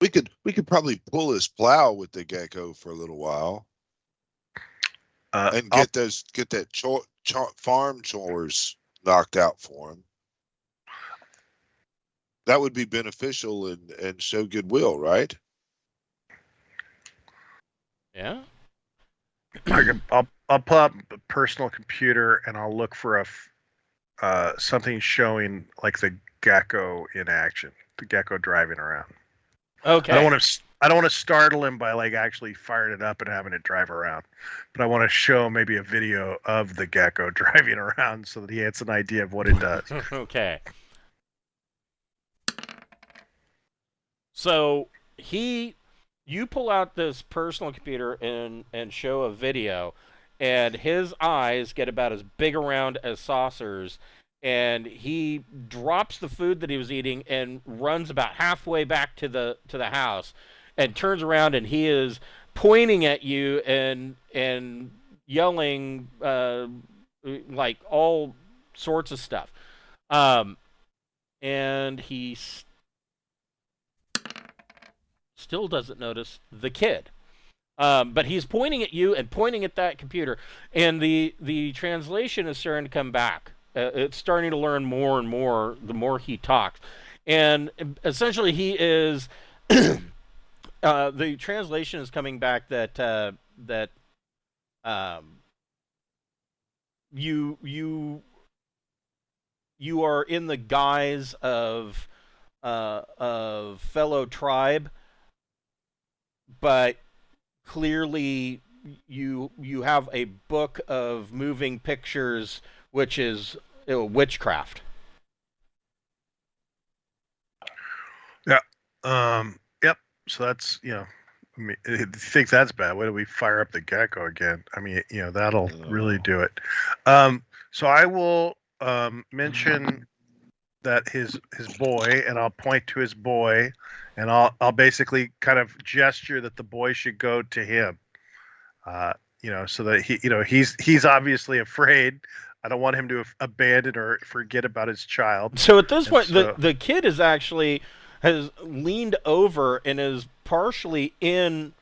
We could probably pull his plow with the gecko for a little while, and get that farm chores knocked out for him. that would be beneficial and show goodwill, right? Yeah. I'll pull up a personal computer and I'll look for something showing like the gecko in action, the gecko driving around. Okay. I don't want to startle him by like actually firing it up and having it drive around, but I want to show maybe a video of the gecko driving around so that he has an idea of what it does. Okay. So you pull out this personal computer and show a video, and his eyes get about as big around as saucers, and he drops the food that he was eating and runs about halfway back to the house, and turns around, and he is pointing at you and yelling like all sorts of stuff, and he still doesn't notice the kid. But he's pointing at you and pointing at that computer, and the translation is starting to come back. It's starting to learn more and more the more he talks, and essentially he is the translation is coming back that you are in the guise of fellow tribe, but clearly you have a book of moving pictures, which is witchcraft. Yeah. Yep. So that's, I mean, if you think that's bad, why do we fire up the gecko again? I mean, that'll really do it. So I will mention that his boy, and I'll point to his boy, and I'll basically kind of gesture that the boy should go to him. So that he's obviously afraid. I don't want him to abandon or forget about his child. So at this point, the kid is actually has leaned over and is partially in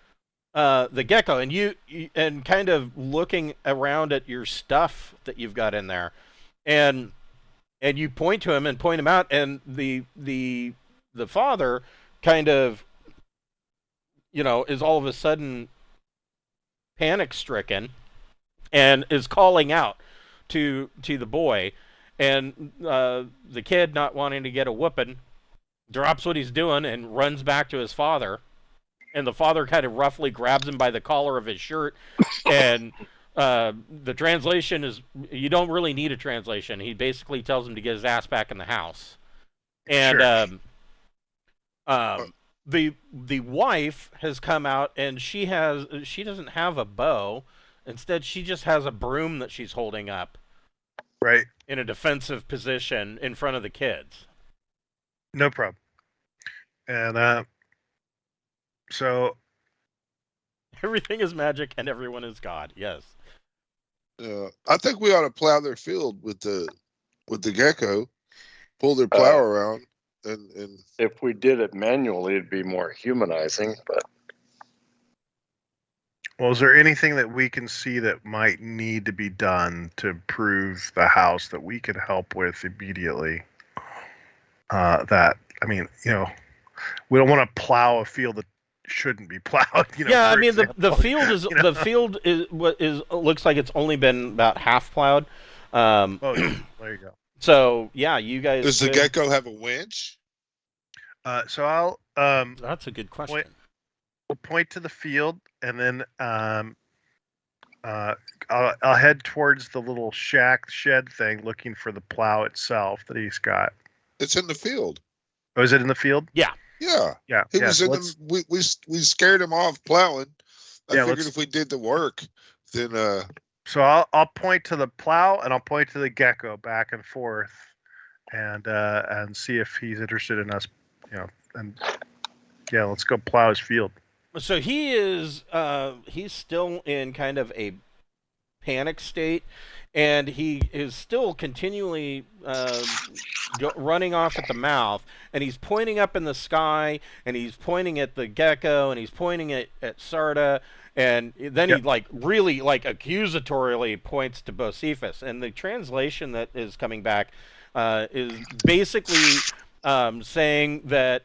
the gecko, and you and kind of looking around at your stuff that you've got in there, and you point to him and point him out, and the father kind of is all of a sudden panic stricken and is calling out to the boy, and the kid, not wanting to get a whooping, drops what he's doing and runs back to his father, and the father kind of roughly grabs him by the collar of his shirt, and the translation is, you don't really need a translation. He basically tells him to get his ass back in the house. And sure. The wife has come out, and she doesn't have a bow. Instead, she just has a broom that she's holding up, right, in a defensive position in front of the kids. No problem. And so everything is magic and everyone is God. Yes. I think we ought to plow their field with the gecko, pull their plow around, and if we did it manually, it'd be more humanizing. But well, is there anything that we can see that might need to be done to improve the house that we can help with immediately? We don't want to plow a field that shouldn't be plowed. Yeah, I mean the field is the field is what is looks like it's only been about half plowed. There you go. So yeah, you guys. Does the gecko have a winch? So I'll. That's a good question. We'll point to the field, and then I'll head towards the little shed thing, looking for the plow itself that he's got. It's in the field. Oh, is it in the field? Yeah. Yeah. He was in the. We scared him off plowing. I figured if we did the work, then. So I'll point to the plow, and I'll point to the gecko back and forth, and see if he's interested in us. And yeah, let's go plow his field. So he is. He's still in kind of a panic state, and he is still continually running off at the mouth, and he's pointing up in the sky, and he's pointing at the gecko, and he's pointing at Sarda, and then he really accusatorily points to Bocephus, and the translation that is coming back is basically saying that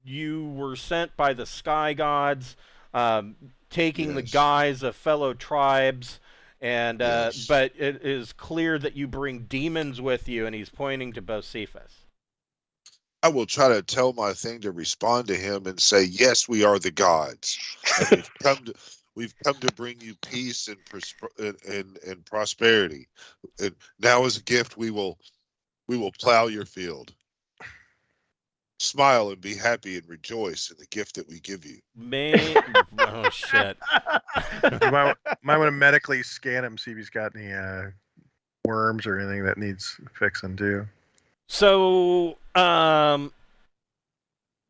you were sent by the sky gods, taking the Yes. guise of fellow tribes, and Yes. but it is clear that you bring demons with you, and he's pointing to Bocephus. I will try to tell my thing to respond to him and say, yes, we are the gods. And we've come to bring you peace and prosperity. And now as a gift, we will plow your field. Smile and be happy and rejoice in the gift that we give you. Oh shit. You might want to medically scan him, see if he's got any worms or anything that needs fixing too. So,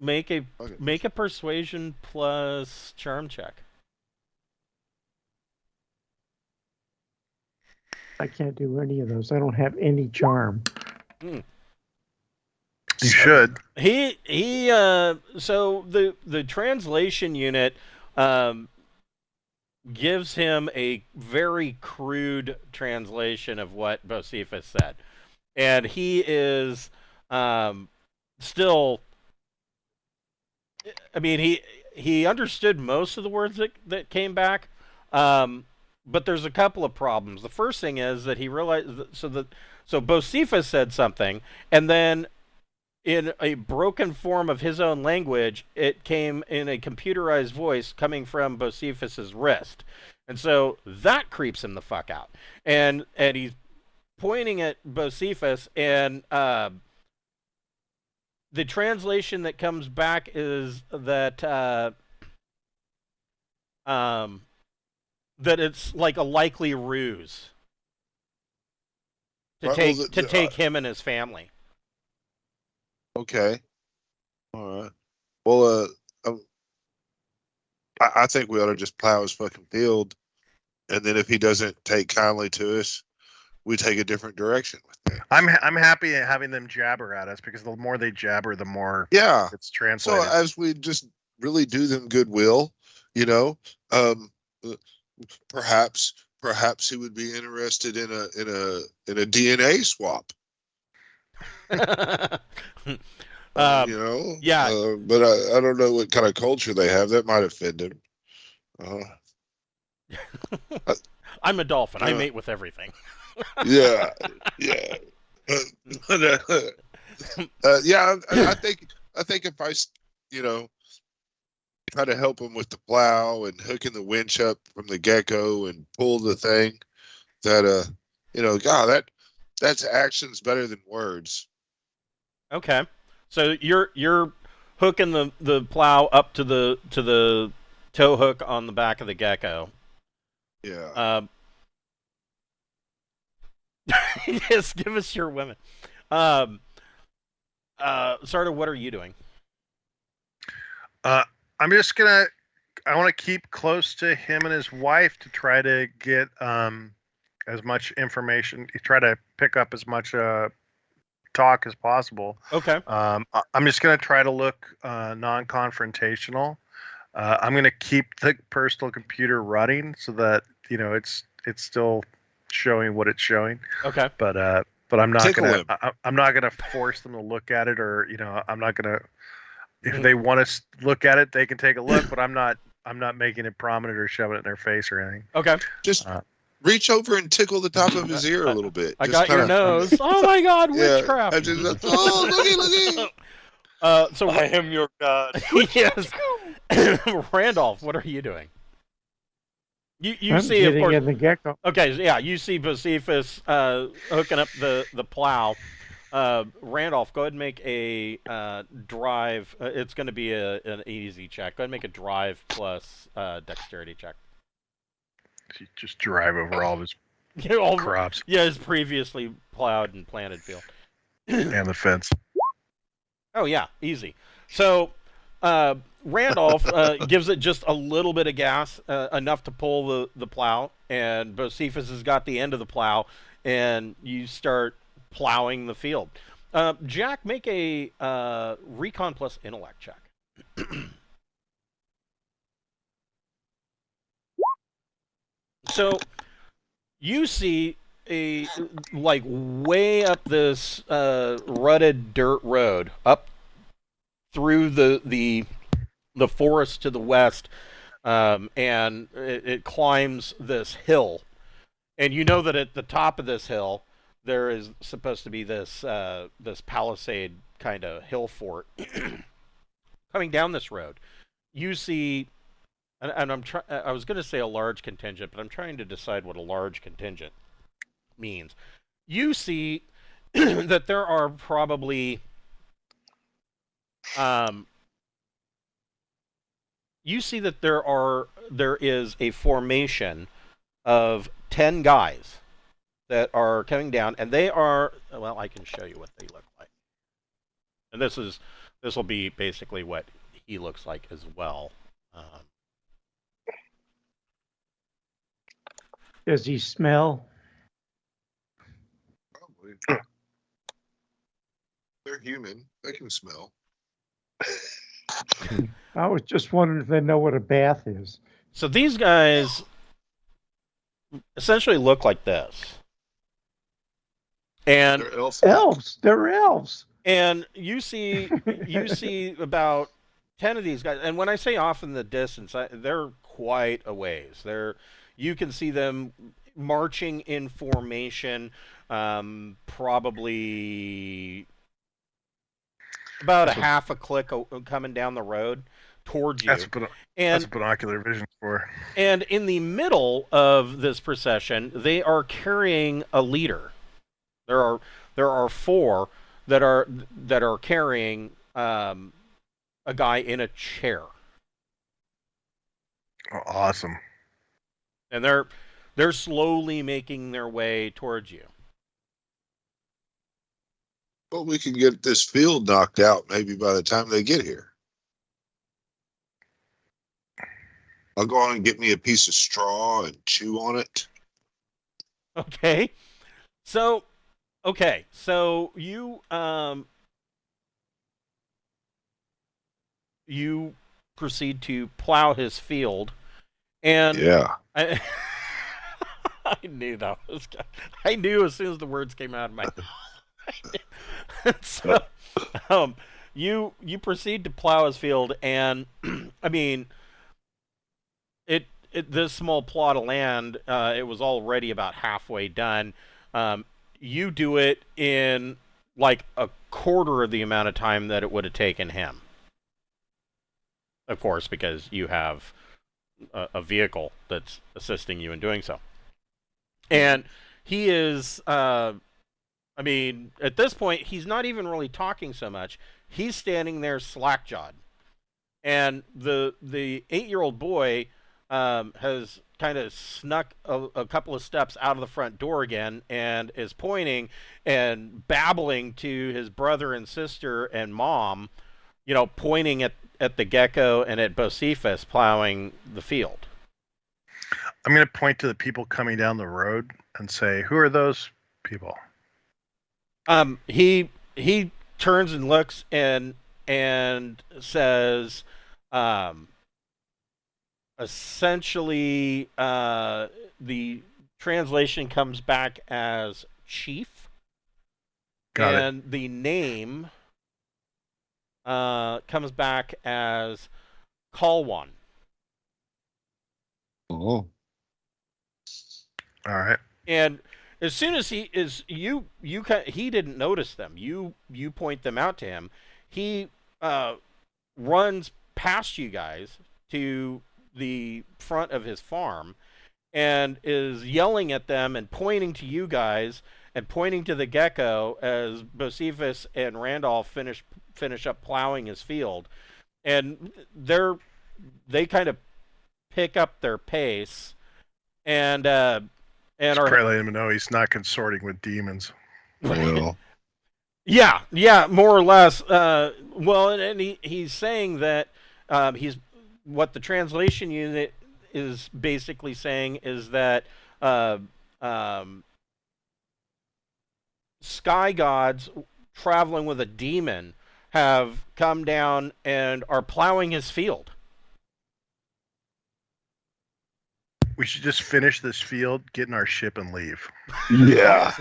make a persuasion plus charm check. I can't do any of those. I don't have any charm. You should. So the translation unit gives him a very crude translation of what Bocephus said, and he is still. I mean, he understood most of the words that came back, but there's a couple of problems. The first thing is that he realized so Bocephus said something, and then in a broken form of his own language, it came in a computerized voice coming from Bocephus's wrist. And so that creeps him the fuck out. And he's pointing at Bocephus, and the translation that comes back is that that it's like a likely ruse to take him and his family. Okay. All right. Well, I think we ought to just plow his fucking field, and then if he doesn't take kindly to us, we take a different direction with that. I'm happy at having them jabber at us, because the more they jabber, the more it's So translated. as we just really do them goodwill, perhaps he would be interested in a DNA swap. Yeah. But I don't know what kind of culture they have. That might offend him. I'm a dolphin. I mate with everything. Yeah. Yeah. I think if I, try to help him with the plow and hooking the winch up from the gecko and pull the thing, that God, that's actions better than words. Okay. So you're hooking the plow up to the tow hook on the back of the gecko. Yeah. Yes, give us your women. Sarda, what are you doing? I want to keep close to him and his wife to try to get as much information, try to pick up as much talk as possible. Okay. I'm just going to try to look non-confrontational. I'm going to keep the personal computer running so that it's still showing what it's showing. Okay. But I'm not Tickle gonna force them to look at it, or I'm not gonna. If they want to look at it, they can take a look. But I'm not making it prominent or shoving it in their face or anything. Okay. Just reach over and tickle the top of his ear a little bit. I got your nose. Oh my God, witchcraft! Looky. So I am your god. Yes. Randolph, what are you doing? You I'm see, of getting course. in the gecko. Okay, so yeah, you see Bocephus hooking up the plow. Randolph, go ahead and make a drive. It's going to be an easy check. Go ahead and make a drive plus dexterity check. You just drive over all of his crops. Yeah, his previously plowed and planted field. And the fence. Oh yeah, easy. So Randolph gives it just a little bit of gas, enough to pull the plow, and Bocephus has got the end of the plow, and you start plowing the field. Jack, make a recon plus intellect check. So you see a like way up this rutted dirt road up through the forest to the west, and it climbs this hill, and you know that at the top of this hill there is supposed to be this this palisade kind of hill fort. Coming down this road, you see, and I was going to say a large contingent, but I'm trying to decide what a large contingent means. You see that there are probably you see that there is a formation of 10 guys that are coming down, and they are, well, I can show you what they look like. And this will be basically what he looks like as well. Does he smell? Probably. They're human. They can smell. I was just wondering if they know what a bath is. So these guys essentially look like this. And They're elves. Elves. They're elves. And you see about 10 of these guys, and when I say off in the distance, they're quite a ways. You can see them marching in formation, probably about a half a click coming down the road towards you. That's what binocular vision for. And in the middle of this procession, they are carrying a leader. There are 4 that are carrying a guy in a chair. Oh, awesome. And they're slowly making their way towards you. But we can get this field knocked out maybe by the time they get here. I'll go on and get me a piece of straw and chew on it. Okay. So you proceed to plow his field, and yeah. I knew that was. I knew as soon as the words came out of my. So, you proceed to plow his field, and I mean, this small plot of land, it was already about halfway done. You do it in like a quarter of the amount of time that it would have taken him. Of course, because you have a vehicle that's assisting you in doing so. And he is, I mean, at this point, he's not even really talking so much. He's standing there slack-jawed. And the 8-year-old boy has kind of snuck a couple of steps out of the front door again and is pointing and babbling to his brother and sister and mom, pointing at the gecko and at Bocephus plowing the field. I'm going to point to the people coming down the road and say, who are those people? He turns and looks and says, essentially, the translation comes back as chief. Got it. And the name comes back as Kalwan. Oh. All right. And as soon as he didn't notice them. You point them out to him. He runs past you guys to the front of his farm and is yelling at them and pointing to you guys and pointing to the gecko as Bocephus and Randolph finish up plowing his field. And they kind of pick up their pace and are probably let him know he's not consorting with demons. Well. Yeah, more or less. Well, and he's saying that he's what the translation unit is basically saying is that sky gods traveling with a demon have come down and are plowing his field. We should just finish this field, get in our ship, and leave. Yeah.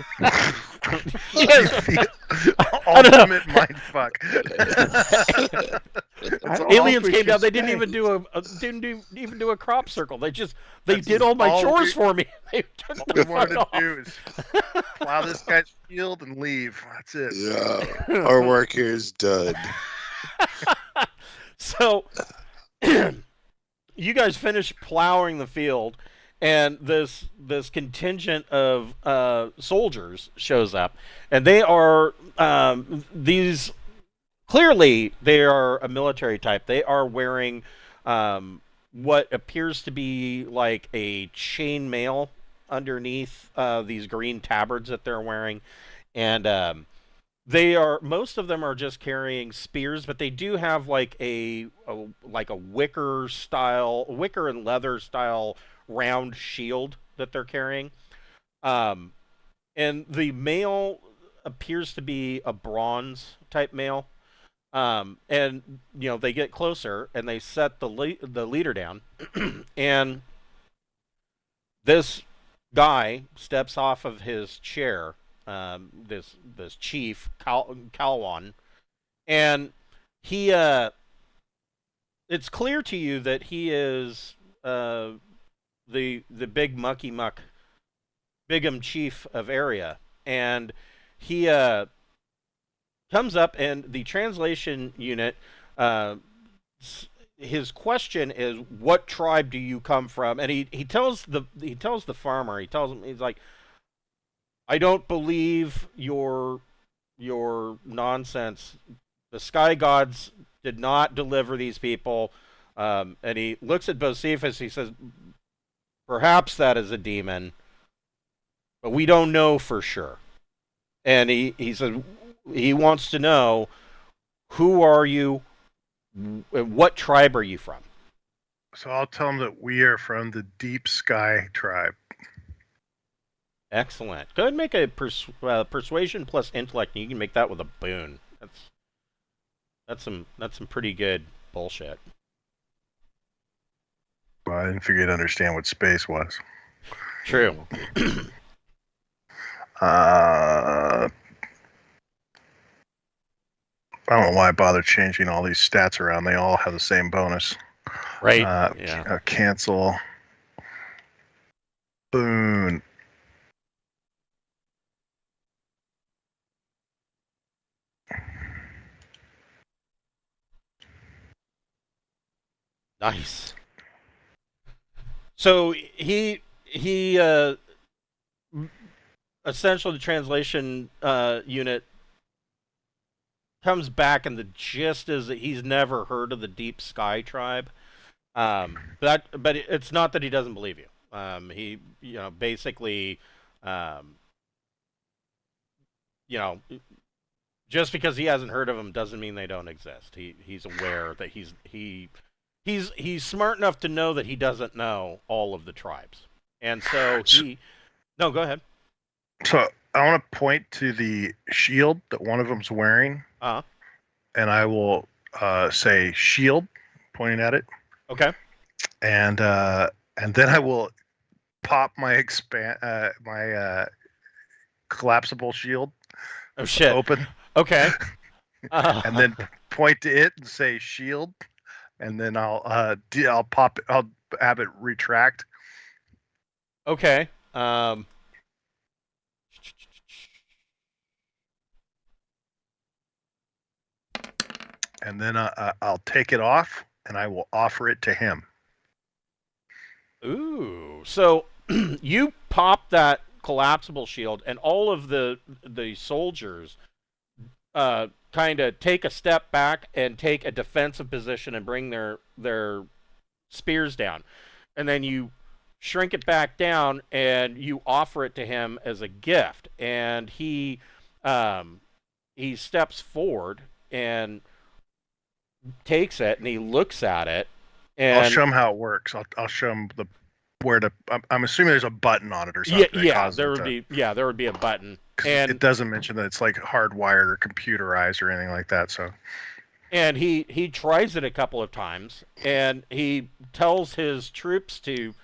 Ultimate mindfuck. Aliens came down. They didn't even do a crop circle. They did all my chores for me. They took All the we wanted fuck to do is plow this guy's field and leave. That's it. Yeah. Our work here is done. So, you guys finish plowing the field, and this contingent of soldiers shows up, and they are clearly they are a military type. They are wearing what appears to be like a chainmail underneath these green tabards that they're wearing, and most of them are just carrying spears, but they do have like a wicker and leather style round shield that they're carrying. And the mail appears to be a bronze type mail. And they get closer and they set the leader down, and this guy steps off of his chair. This chief Kalwan, and he it's clear to you that he is the big mucky muck bigum chief of area, and he comes up, and the translation unit his question is, what tribe do you come from? And he tells the farmer, he's like, I don't believe your nonsense. The sky gods did not deliver these people. And he looks at Bocephus. He says, perhaps that is a demon, but we don't know for sure. And he says he wants to know, who are you? What tribe are you from? So I'll tell him that we are from the Deep Sky tribe. Excellent. Go ahead and make a persuasion plus intellect, and you can make that with a boon. That's some pretty good bullshit. Well, I didn't figure you'd understand what space was. True. I don't know why I bother changing all these stats around. They all have the same bonus. Right. Yeah. Cancel. Boon. Nice. So he essentially the translation unit comes back, and the gist is that he's never heard of the Deep Sky tribe. But it's not that he doesn't believe you. He basically just because he hasn't heard of them doesn't mean they don't exist. He's aware that he's smart enough to know that he doesn't know all of the tribes, and so No, go ahead. So I want to point to the shield that one of them's wearing, and I will say "shield," pointing at it. Okay. And then I will pop my my collapsible shield. Oh shit! Open. Okay. And then point to it and say "shield," and then I'll pop it. I'll have it retract. Okay. And then I'll take it off, and I will offer it to him. Ooh. So you pop that collapsible shield, and all of the soldiers kind of take a step back and take a defensive position and bring their spears down. And then you shrink it back down and you offer it to him as a gift. And he steps forward and takes it, and he looks at it. And I'll show him how it works. I'll show him where to. I'm assuming there's a button on it or something. Yeah, there would be a button. And it doesn't mention that it's like hardwired or computerized or anything like that. So. And he tries it a couple of times, and he tells his troops to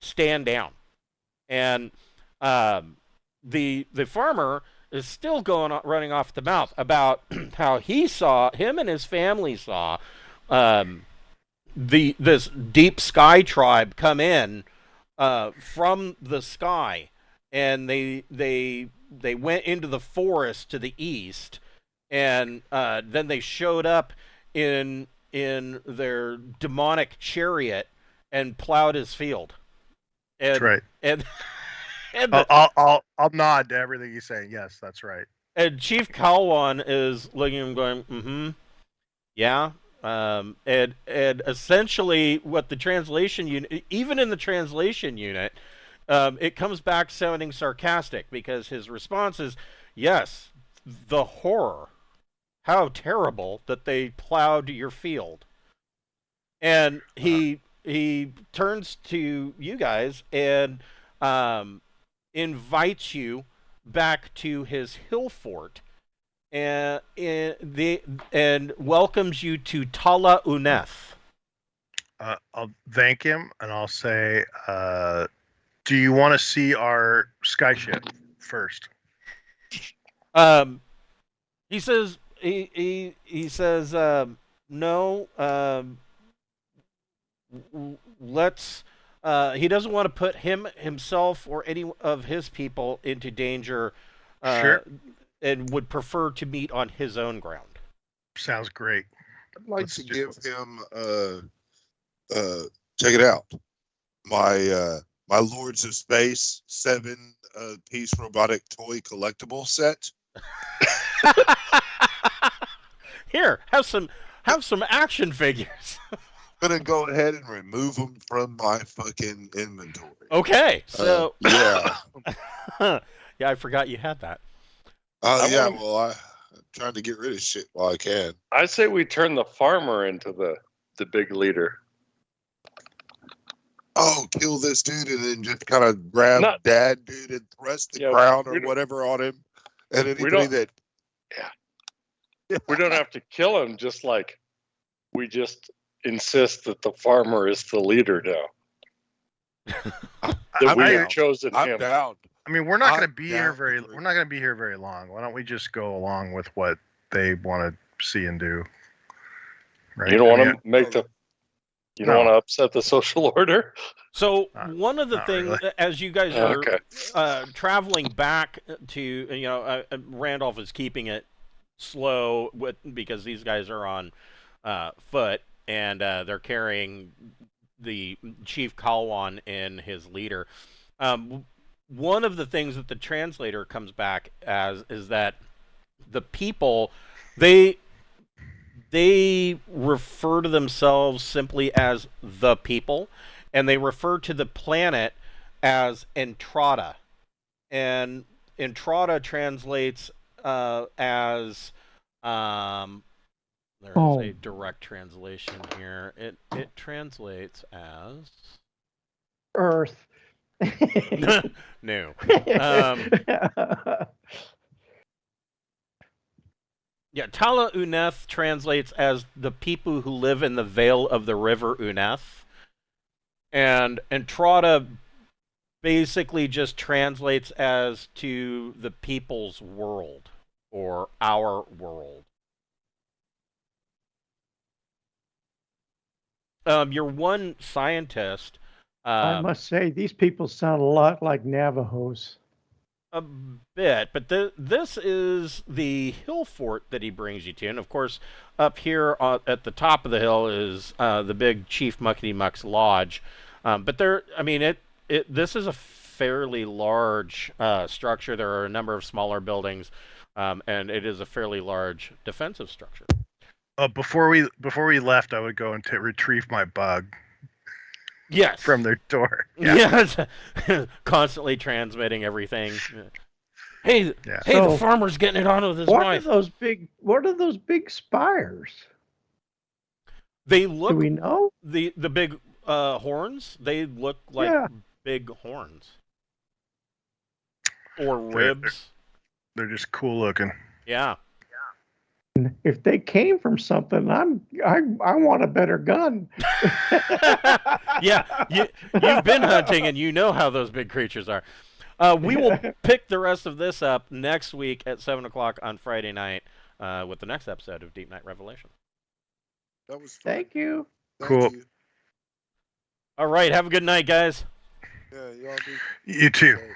stand down. And the farmer is still running off the mouth about how him and his family saw this deep sky tribe come in from the sky, and they went into the forest to the east, and then they showed up in their demonic chariot and plowed his field. And, That's right. And I'll nod to everything you say. Yes, that's right. And Chief Kalwan is looking at him going, mm-hmm, yeah. And essentially what the translation unit, even in the translation unit, it comes back sounding sarcastic, because his response is, yes, the horror. How terrible that they plowed your field. And he turns to you guys and invites you back to his hill fort, and welcomes you to Tala Uneth. I'll thank him, and I'll say, do you want to see our sky ship first? He says he says no. Let's. He doesn't want to put himself or any of his people into danger. Sure. And would prefer to meet on his own ground. Sounds great. I'd like to give him check it out. My Lords of Space 7-piece robotic toy collectible set. Here, have some action figures. Gonna go ahead and remove them from my fucking inventory. Okay, so yeah. Yeah, I forgot you had that. I'm trying to get rid of shit while I can. I say we turn the farmer into the big leader. Oh, kill this dude and then just kind of grab dad dude and thrust the crown or whatever on him. And anybody that... Yeah. We don't have to kill him, just like we just insist that the farmer is the leader now. We've chosen him. I'm down. I mean, we're not going to be here very long. Why don't we just go along with what they want to see and do? Right? You don't want to you don't want to upset the social order. So one of the things, really, as you guys are traveling back to, Randolph is keeping it slow because these guys are on foot, and they're carrying the Chief Kalwan and his leader. One of the things that the translator comes back as is that the people, they refer to themselves simply as the people, and they refer to the planet as Entrata. And Entrata translates as there's a direct translation here. It translates as Earth. No. Tala Uneth translates as the people who live in the vale of the river Uneth. And Entrata basically just translates as to the people's world, or our world. Your one scientist... I must say, these people sound a lot like Navajos. A bit, but this is the hill fort that he brings you to. And, of course, up here at the top of the hill is the big Chief Muckety Muck's lodge. But this is a fairly large structure. There are a number of smaller buildings, and it is a fairly large defensive structure. Before we left, I would go and retrieve my bug. Yes. From their door. Yeah. Yes. Constantly transmitting everything. Hey, so, the farmer's getting it on with his wife. What are those big spires? They look. Do we know? The big horns? They look like big horns. Or ribs. They're just cool looking. Yeah. if they came from something, I want a better gun. Yeah, you've been hunting and you know how those big creatures are. We will pick the rest of this up next week at 7 o'clock on Friday night with the next episode of Deep Night Revelation. That was fun. Thank you. Cool. You. All right, have a good night, guys. Yeah, y'all do. You too. Okay.